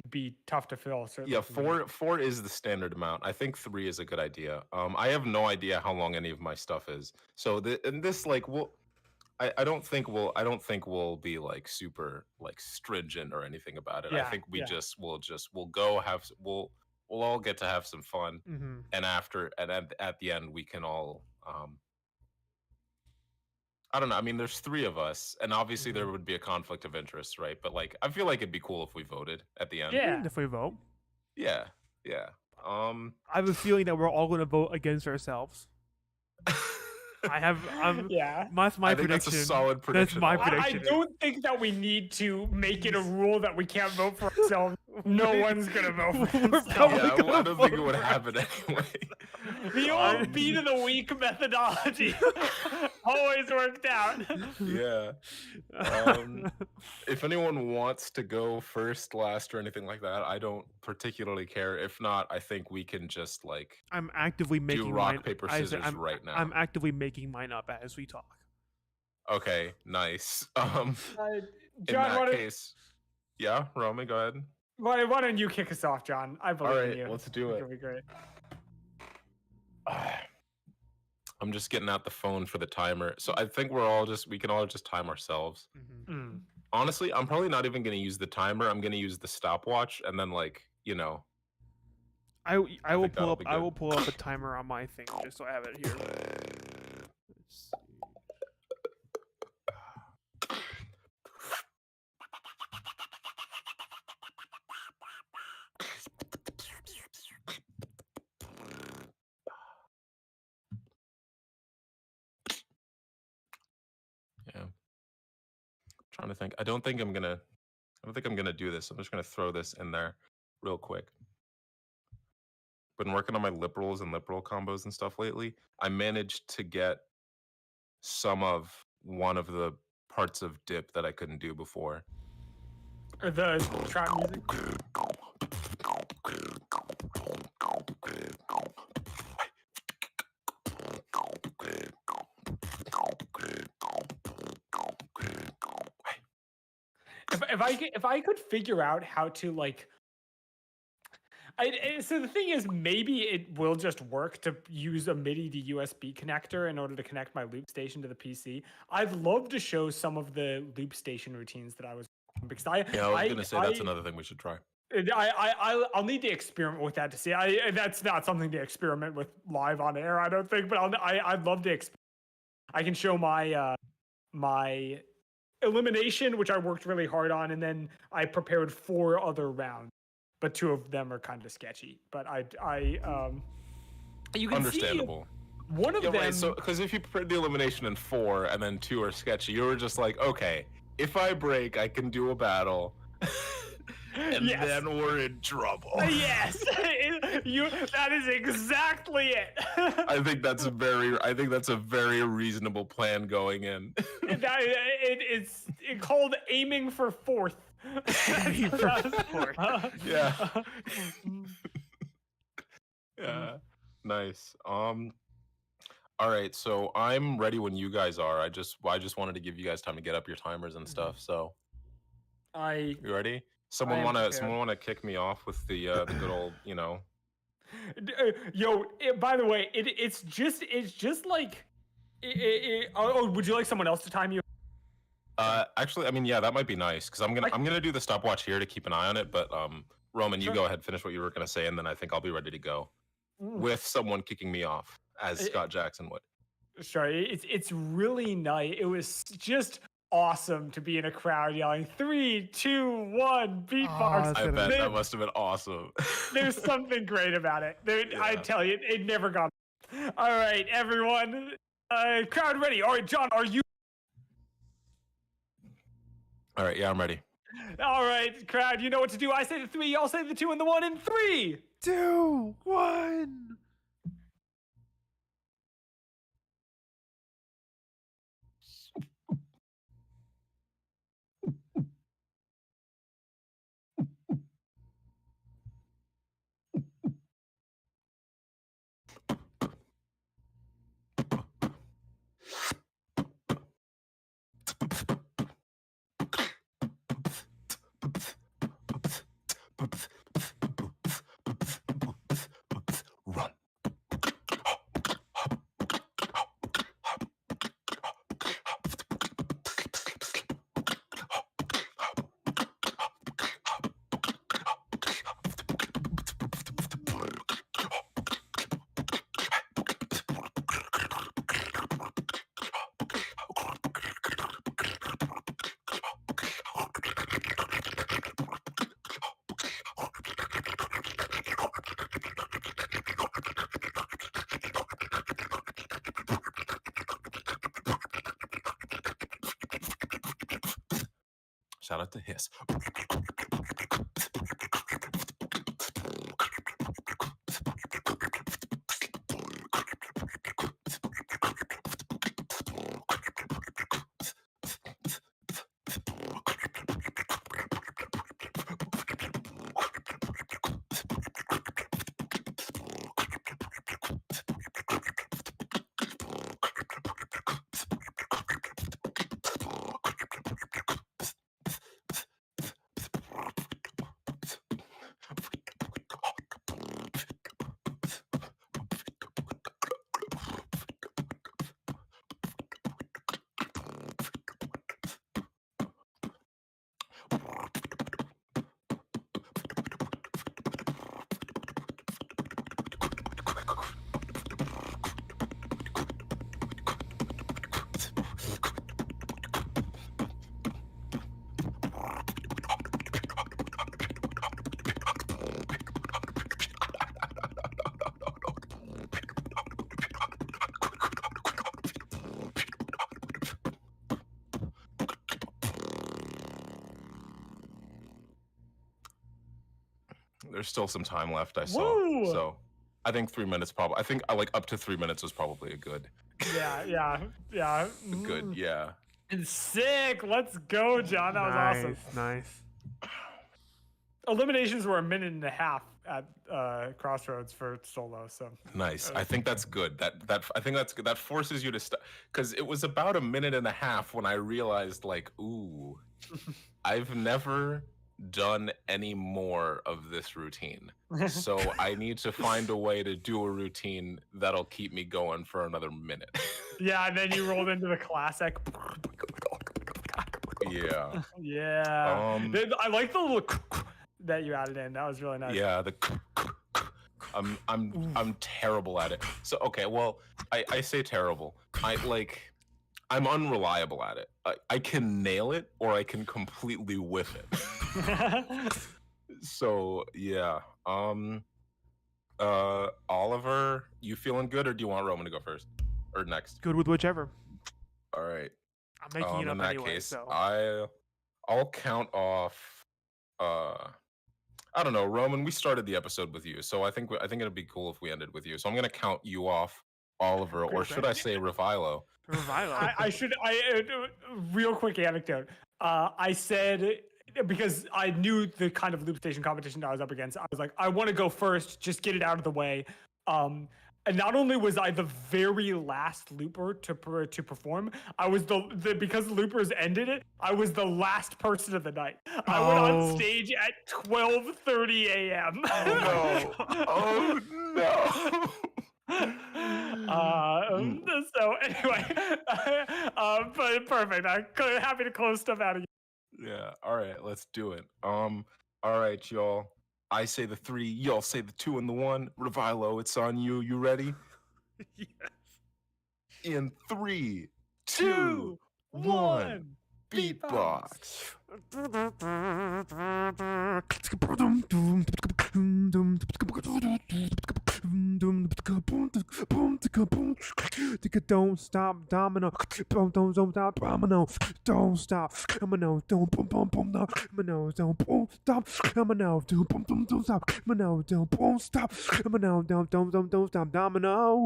tough to fill. Certainly Yeah, for me. four is the standard amount. I think 3 is a good idea. I have no idea how long any of my stuff is. So this like I don't think we'll be like super like stringent or anything about it. I Yeah, think yeah. we'll go we'll all get to have some fun, Mm-hmm. and at the end we can all I don't know. I mean, there's 3 of us, and obviously there would be a conflict of interest, right? But like, I feel like it'd be cool if we voted at the end. We Yeah. can definitely vote. Yeah. I have a feeling that we're all going to vote against ourselves. Yeah. That's my I think prediction. that's a solid prediction. That's my also. I prediction. don't think that we need to make it a rule that we can't vote for ourselves. No one's gonna vote for We're himself. probably Yeah, gonna I don't think it vote would for happen anyway. The old beat of the week methodology always worked out. Yeah. If anyone wants to go first, last, or anything like that, I don't particularly care. If not, I think we can just like I'm actively making rock, mine. paper, I say scissors right now. I'm actively making mine up as we talk. Okay, nice. John, In that case, yeah, Roman, go ahead. why don't you kick us off, John? I believe in right, you. let's do it. It'll be great. I'm just getting out the phone for the timer. So I think we can all just time ourselves. Mm. Honestly, I'm probably not even going to use the timer. I'm going to use the stopwatch, and then like, I will think pull that'll up be I good. will pull up a timer on my thing just so I have it here. Let's see. Yeah. Trying to think. I don't think I'm gonna do this. I'm just gonna throw this in there real quick. Been working on my lip rolls and lip roll combos and stuff lately. I managed to get some of one of the parts of dip that I couldn't do before. Or the trap music. If I could figure out how to like so the thing is, maybe it will just work to use a MIDI to USB connector in order to connect my loop station to the PC. I'd love to show some of the loop station routines that I was because I was gonna say that's another thing we should try. I'll need to experiment with that to see. That's not something to experiment with live on air, I don't think. But I'd love to. I can show my my elimination, which I worked really hard on, and then I prepared 4 other rounds, but 2 of them are kind of sketchy. But you can Understandable. see one of them. Right, so because if you prepared the elimination in 4 and then 2 are sketchy, you were just like, okay, if I break, I can do a battle. And Yes. then we're in trouble. Yes, that is exactly it. I think that's a very reasonable plan going in. It's called aiming for 4th. Aiming for 4th. Yeah. Yeah. Nice. All right, so I'm ready when you guys are. I just wanted to give you guys time to get up your timers and stuff. So you ready? Someone wanna kick me off with the good old, Yo, by the way, it's just like would you like someone else to time you? Actually, I mean, yeah, that might be nice because I'm gonna do the stopwatch here to keep an eye on it. But Roman, you go ahead, finish what you were gonna say, and then I think I'll be ready to go with someone kicking me off, as Scott Jackson would. Sorry, it's really nice. It was just awesome to be in a crowd yelling 3, 2, 1 beatbox. I bet that must have been awesome. There's something great about it. I tell you, it never got. All right, everyone, crowd ready. All right, John, are you? All right, yeah, I'm ready. All right, crowd, you know what to do. I say the 3, y'all say the 2 and the 1 in 3, 2, 1. Run. Shout out to Hiss. There's still some time left. I saw. Woo! So I think 3 minutes probably. I think like up to 3 minutes was probably a good. Yeah. A good. Yeah. Sick. Let's go, John. That was awesome. Nice. Eliminations were 1.5 minutes at Crossroads for solo. So Nice. I think that's good. That forces you to stop, because it was about 1.5 minutes when I realized, like, ooh, I've never done any more of this routine. So I need to find a way to do a routine that'll keep me going for another minute. Yeah, and then you rolled into the classic. Yeah. Yeah. I like the little that you added in. That was really nice. Yeah, I'm terrible at it. So okay, well, I say terrible. I'm unreliable at it. I can nail it or I can completely whiff it. So yeah. Oliver, you feeling good, or do you want Roman to go first or next? Good with whichever. All right. I'm making it up in that anyway. case, So I'll count off. I don't know, Roman. We started the episode with you, so I think it'd be cool if we ended with you. So I'm gonna count you off, Oliver, or should I say Revilo? Revilo. I should. Real quick anecdote. I said, because I knew the kind of loop station competition I was up against, I was like, I want to go first, just get it out of the way. And not only was I the very last looper to perform, I was because the loopers ended it, I was the last person of the night. I went on stage at 12:30 a.m. Oh no! So anyway, but perfect. I'm happy to close stuff out of you. Yeah. All right. Let's do it. All right, y'all. I say the 3, y'all say the 2 and the 1. Revilo, it's on you. You ready? Yes. In 3, 2, 1. Beatbox. Don't stop, domino. Don't stop, domino. Don't stop, domino. Don't boom boom boom no. Domino. Don't boom stop, domino. Don't boom boom don't stop, domino. Don't boom stop, domino. Don't stop, domino.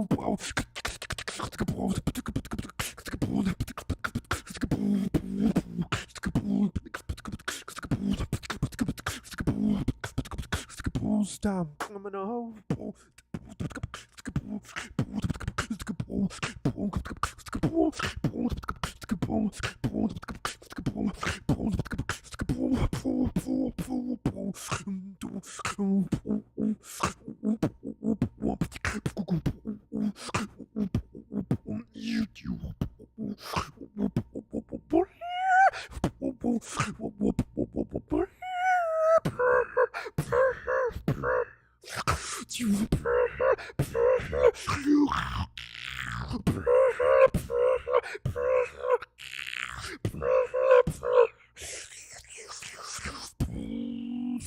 Stop, domino.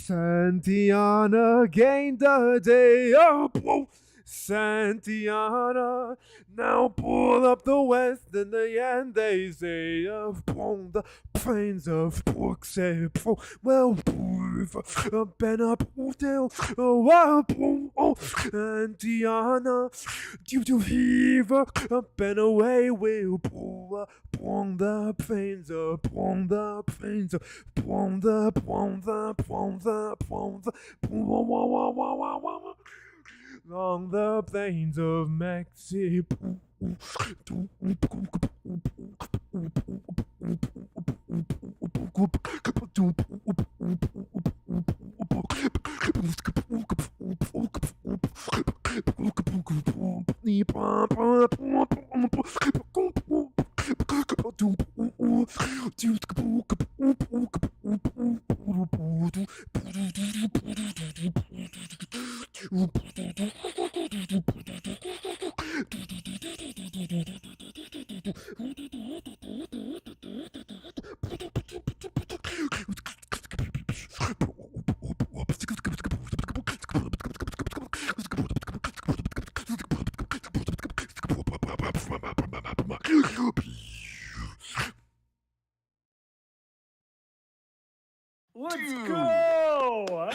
Santiana gained the day up. Santiana now pull up the west in the end they say upon the plains of Porksay. Well, been up till Santiana due to fever up and away will pull upon the plains upon the plains upon the along the plains of Mexico. Let's go!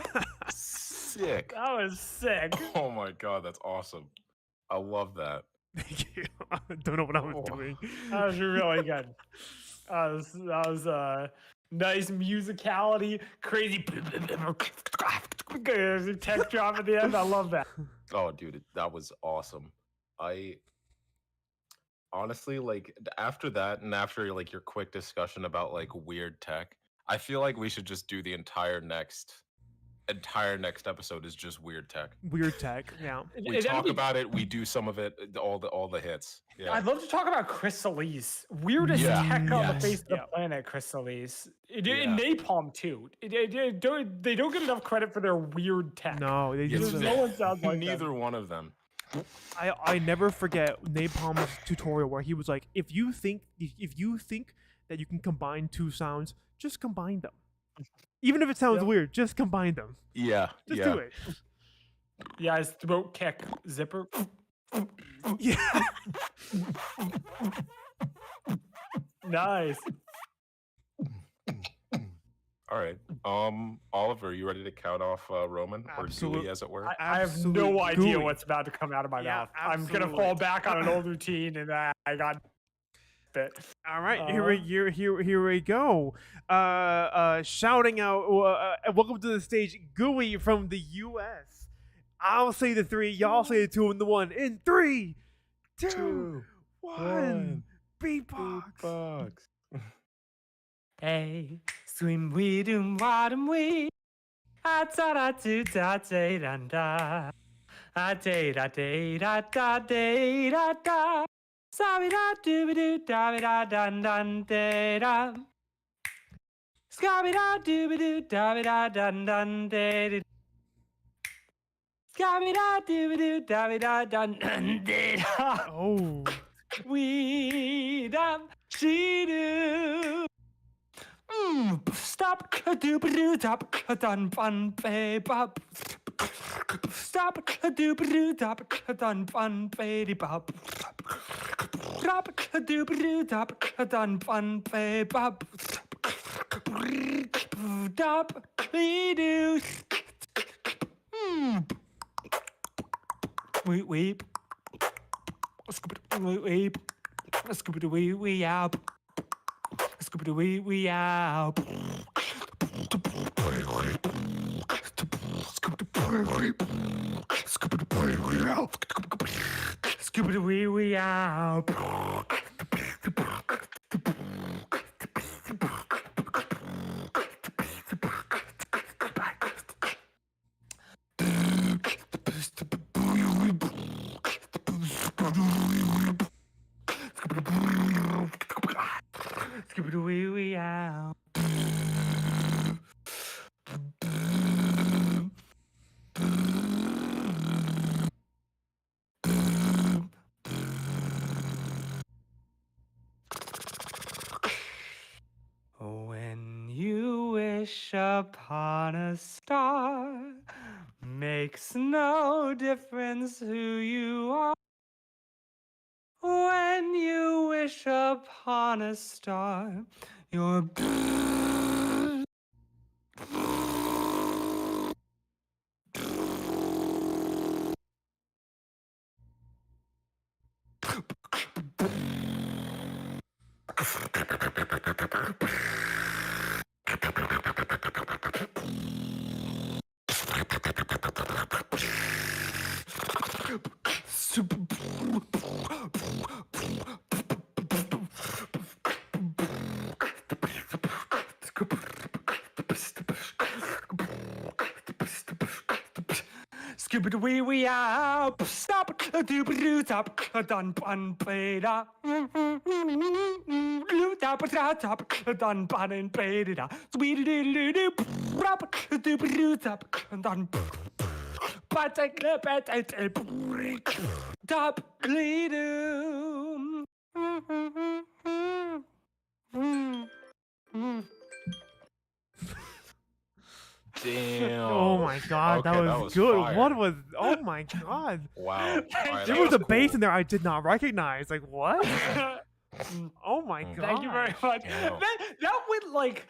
was sick. Oh my god, that's awesome. I love that. Thank you. I don't know what I was Oh. doing. That was really good. That was nice musicality, crazy tech drop at the end. I love that. Oh, dude, that was awesome. I honestly like after that and after like your quick discussion about like weird tech, I feel like we should just do the entire next episode is just weird tech. Weird tech. Yeah. We talk about it, we do some of it, all the hits. Yeah. I'd love to talk about Chris Solis. Weirdest Yeah. tech on the Yes. face of the Yeah. planet, Chris Solis. Yeah. And Napalm too. They don't get enough credit for their weird tech. No, they Yes, just. There's no one sounds like neither them. one of them. I never forget Napalm's tutorial where he was like, if you think that you can combine two sounds, just combine them. Even if it sounds Yep. weird, just combine them. Yeah. Just yeah. do it. Yeah, his throat kick zipper. Yeah. Nice. All right. Oliver, you ready to count off Roman or Absolute- Dewey, as it were? I have Absolute no idea gooey. what's about to come out of my Yeah, mouth. I'm gonna absolutely. fall back on an old routine, and I got it. All right, here we go. Shouting out, welcome to the stage, Gooey from the U.S. I'll say the three, y'all say the two, and the one. In 3, 2, 1. Beatbox. Hey, swim we dum wadum we. A da da do da da da da. A da da da da da da da. Sa da do do da da dan dan da da. Scabby da do do da da dan dan da. Scabby da do do da da dan dan da. Oh. We dum she do. Stop do stop dun bun bop. Stop do stop dun bun baby bop. Stop do stop dun bun bop. Stop we do. We weep. We weep. Scooby wee wee out. Scooby wee wee out. Scooby wee wee out. Scooby wee wee out. When you wish upon a star, makes no difference who you are. When you wish upon a star, you're Scooby wee wee out. Stop do stop dun bun beta. Tap tap dun bun and beta. Sweet do do rap do stop dun. But I clip it top glido. Damn. Oh my god, Okay, that was good. fire. What was? Oh my god. Wow. All right, There There that was a bass cool. in there I did not recognize. Like what? Oh my god. Thank you very much. Wow. That went like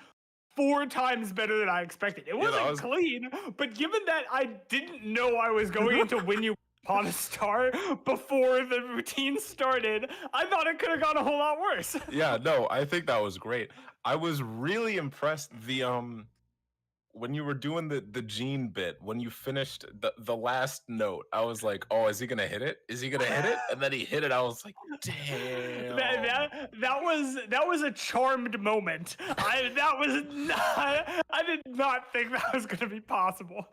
4 times better than I expected. It wasn't clean, but given that I didn't know I was going to win you upon a star before the routine started, I thought it could have gone a whole lot worse. Yeah, no, I think that was great. I was really impressed when you were doing the Gene bit, when you finished the last note, I was like, oh, is he gonna hit it? Is he gonna hit it? And then he hit it. I was like, damn. That was a charmed moment. I did not think that was gonna be possible.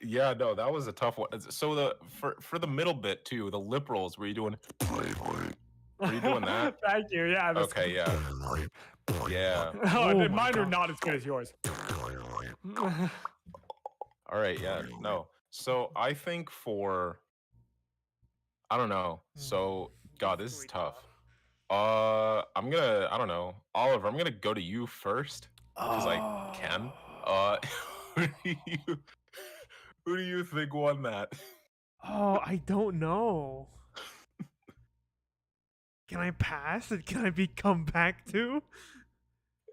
Yeah, no, that was a tough one. So for the middle bit too, the lip rolls, were you doing that? Thank you. Yeah. Okay, yeah. Yeah. Oh, mine are not as good as yours. All right, yeah. No. So I think I don't know. So God, this is tough. I don't know. Oliver, I'm gonna go to you first because I can. Who do you who do you think won that? Oh, I don't know. Can I pass? And can I be come back to?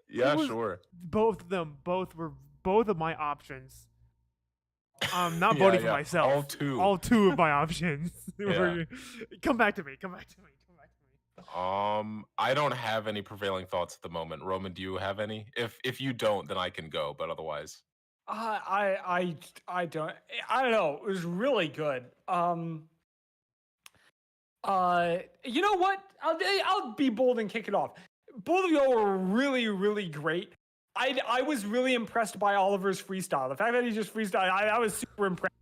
Yeah, sure. Both of them, both of my options. I'm not Yeah, voting for yeah, myself. all two. All two of my options. Yeah. Come back to me. Come back to me. Come back to me. I don't have any prevailing thoughts at the moment. Roman, do you have any? If you don't, then I can go, but otherwise. I don't know. It was really good. You know what? I'll be bold and kick it off. Both of y'all were really, really great. I was really impressed by Oliver's freestyle. The fact that he just freestyled, I was super impressed.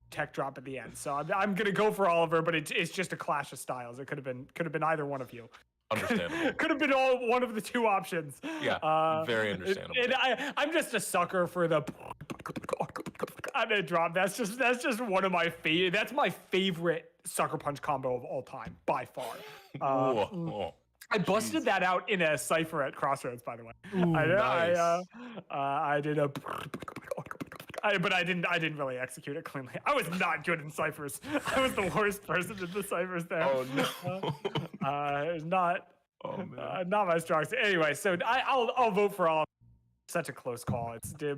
Tech drop at the end, so I'm gonna go for Oliver, but it's just a clash of styles. It could have been either one of you. Understandable. Could have been one of the two options. Yeah, very understandable. I'm just a sucker for the drop. That's just one of my favorite. That's my favorite sucker punch combo of all time by far. I busted that out in a cipher at Crossroads, by the way. Nice. I did a. But I didn't really execute it cleanly. I was not good in ciphers. I was the worst person in the ciphers there. Oh no. It was not. Oh man. Not my strong suit. Anyway, so I'll vote for all. Such a close call. It's very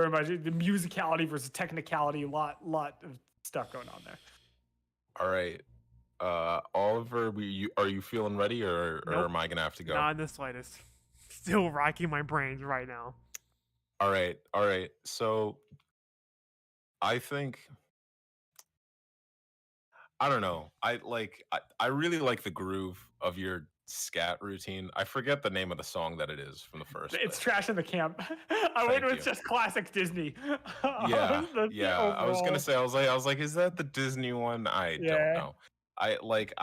much the musicality versus technicality. Lot of stuff going on there. All right. Oliver, are you feeling ready, or am I gonna have to go? Not in the slightest. Still racking my brains right now. All right. So I think I don't know. I really like the groove of your scat routine. I forget the name of the song that it is from the first. It's Trash in the Camp. I went with just classic Disney. Yeah. I was gonna say I was like, is that the Disney one? I don't know. I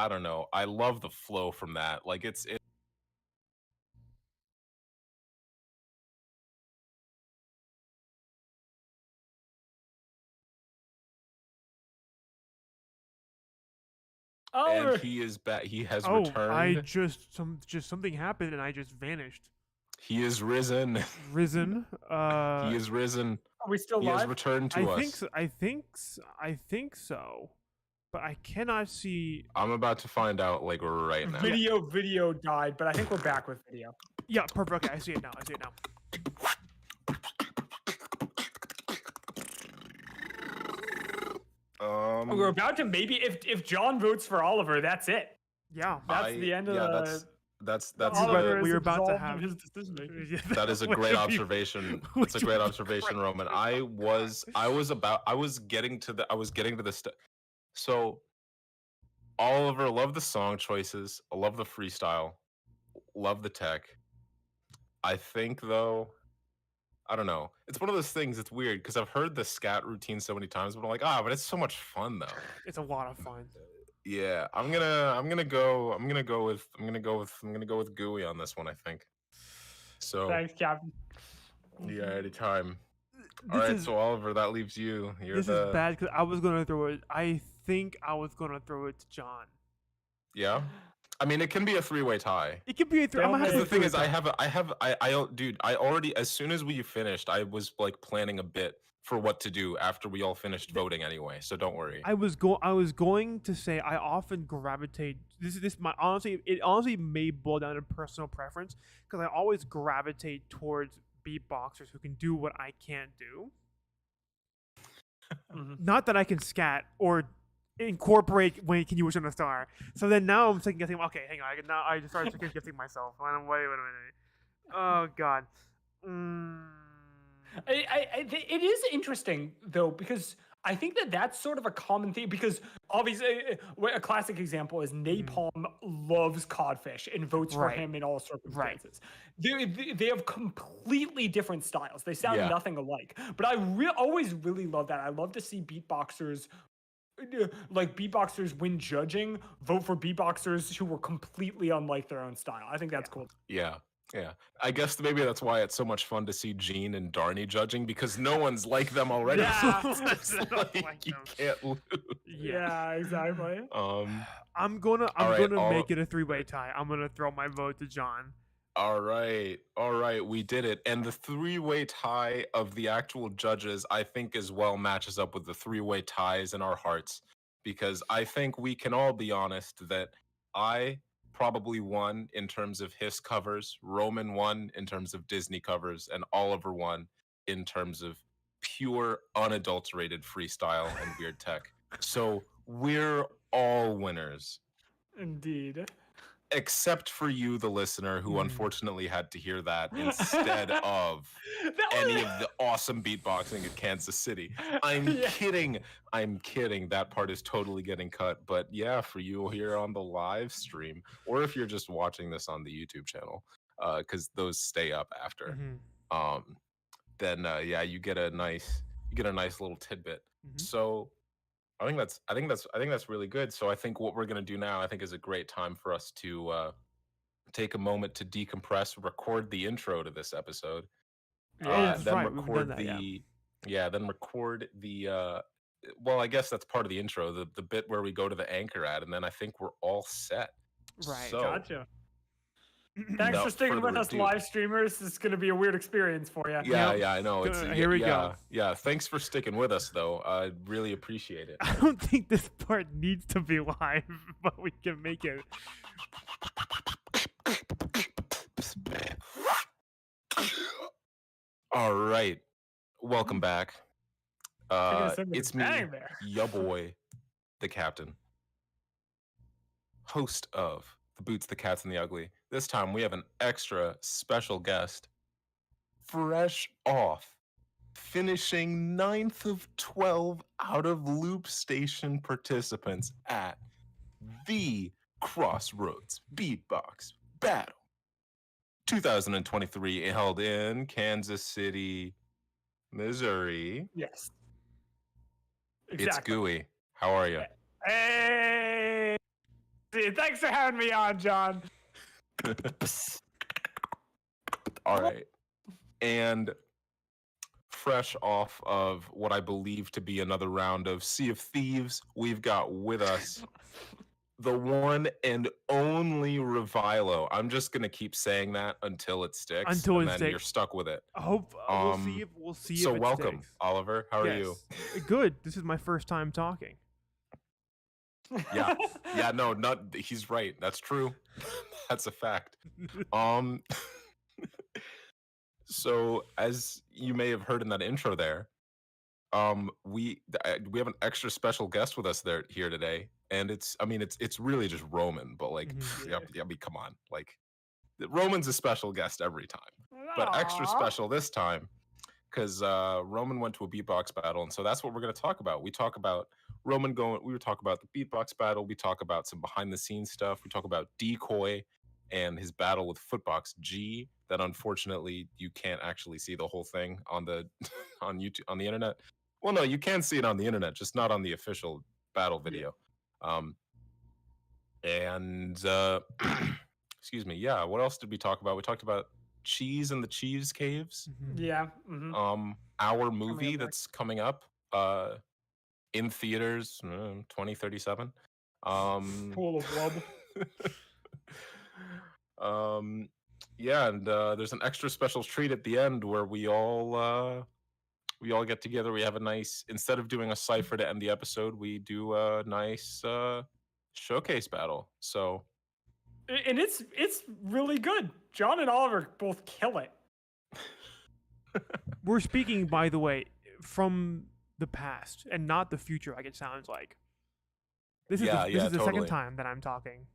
don't know. I love the flow from that. Like it's and he is back. He has returned. I just something happened and I just vanished. He is risen. Risen. He is risen. Are we still he live? has returned to us. I think so. But I cannot see. I'm about to find out like right now. Video died, but I think we're back with video. Yeah, perfect. Okay, I see it now. We're about to maybe if John votes for Oliver, that's it. Yeah, that's the end of the. That's we're about to have his decision making. That is a great observation. It's a great observation, Roman. I was getting to the so Oliver, love the song choices, I love the freestyle, love the tech. I think though, I don't know. It's one of those things. It's weird because I've heard the scat routine so many times, but I'm like, but it's so much fun though. It's a lot of fun. Yeah, I'm gonna go with Gooey on this one, I think. So thanks, Captain. Yeah, anytime. All right, so Oliver, that leaves you. This is bad because I was gonna throw it. I think I was gonna throw it to John. Yeah. I mean, it can be a three-way tie. It could be a three. I'm gonna have Because to the do thing a is, I tie. have, dude, I already, as soon as we finished, I was like planning a bit for what to do after we all finished voting anyway. So don't worry. I was going to say I often gravitate. This my honestly it honestly may boil down to personal preference because I always gravitate towards beatboxers who can do what I can't do. Mhm. Not that I can scat or incorporate when can you wish on a star. So then now I'm second guessing. Okay, hang on. Now I just started second guessing myself. Wait a minute. Oh God. Mm. It is interesting though because I think that that's sort of a common thing because obviously a classic example is Napalm loves codfish and votes for Right. him in all circumstances. They have completely different styles. They sound Yeah. nothing alike. But I always really love that. I love to see beatboxers like beatboxers when judging vote for beatboxers who were completely unlike their own style. I think that's cool. Yeah. Yeah. I guess maybe that's why it's so much fun to see Gene and Darnie judging because no one's like them already. Yeah. So it's I just don't like, like you them. can't lose. Yeah, exactly. I'm gonna right, make it a three-way tie. I'm gonna throw my vote to John. All right, we did it. And the three-way tie of the actual judges, I think, as well matches up with the three-way ties in our hearts. Because I think we can all be honest that I probably won in terms of Hiss covers, Roman won in terms of Disney covers, and Oliver won in terms of pure, unadulterated freestyle and weird tech. So we're all winners. Indeed. Except for you, the listener, who unfortunately had to hear that instead of That any was- of the awesome beatboxing in Kansas City. I'm Yeah. kidding. I'm kidding. That part is totally getting cut. But yeah, for you here on the live stream, or if you're just watching this on the YouTube channel, because those stay up after, then yeah, you get a nice little tidbit. So I think that's really good. So I think what we're gonna do now, I think, is a great time for us to take a moment to decompress, record the intro to this episode, Yeah, that's then right. We've done record that, yeah. then record the well, I guess that's part of the intro, the bit where we go to the anchor ad, and then I think we're all set. Right. So Gotcha. Thanks for without sticking with further us, ado- live streamers. This is going to be a weird experience for you. Yeah, Yep. yeah, I know. Here we go. Yeah, thanks for sticking with us, though. I really appreciate it. I don't think this part needs to be live, but we can make it. All right, welcome back. It's me, bang there. ya boy, the captain, host of The Boots, the Cats, and the Ugly. This time we have an extra special guest, fresh off finishing 9th of 12 out of Loop Station participants at the Crossroads Beatbox Battle 2023, held in Kansas City, Missouri. Yes. It's Gooey. How are you? Hey. Thanks for having me on, John. All right. And fresh off of what I believe to be another round of Sea of Thieves, we've got with us the one and only Revilo. I'm just gonna keep saying that until it sticks. Until and it then sticks. you're stuck with it. I hope we'll see. So if it welcome, sticks. Oliver. How are you? Good. This is my first time talking. Yeah. Yeah, no, he's right. That's true. That's a fact. So as you may have heard in that intro there, we have an extra special guest with us here today, and it's really just Roman, but like, I mean, come on, like, Roman's a special guest every time, but extra special this time because Roman went to a beatbox battle, and so that's what we're going to talk about. We talk about Roman going. We would talk about the beatbox battle. We talk about some behind the scenes stuff. We talk about Decoy and his battle with Footbox G. That unfortunately you can't actually see the whole thing on the on YouTube on the internet. Well, no, you can see it on the internet, just not on the official battle video. Excuse me. Yeah. What else did we talk about? We talked about Cheese and the Cheese Caves. Yeah. Our movie that's coming up in theaters 2037. Full of love. Yeah, and there's an extra special treat at the end where we all get together. We have a nice, instead of doing a cipher to end the episode, we do a nice showcase battle. So And it's really good. John and Oliver both kill it. We're speaking, by the way, from the past and not the future, like it sounds like. This is Yeah, the, this yeah, is the totally. second time that I'm talking.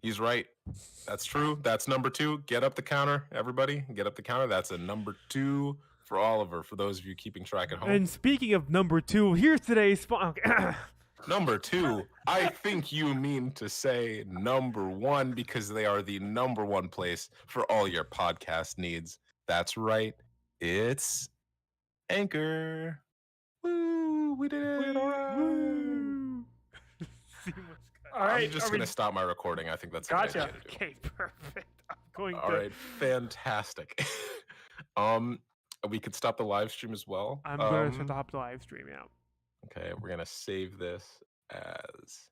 He's right. That's true. That's number 2. Get up the counter, everybody. Get up the counter. That's a number 2 for Oliver, for those of you keeping track at home. And speaking of number 2, here's today's sponsor. Number 2, I think you mean to say number 1 because they are the number 1 place for all your podcast needs. That's right. It's Anchor. Woo! We did it. All right. All right, I'm just going to stop my recording. I think that's a good Gotcha. idea to do. Okay, perfect. I'm going All to. right, fantastic. We could stop the live stream as well. I'm going to stop the live stream now. Okay, we're gonna save this as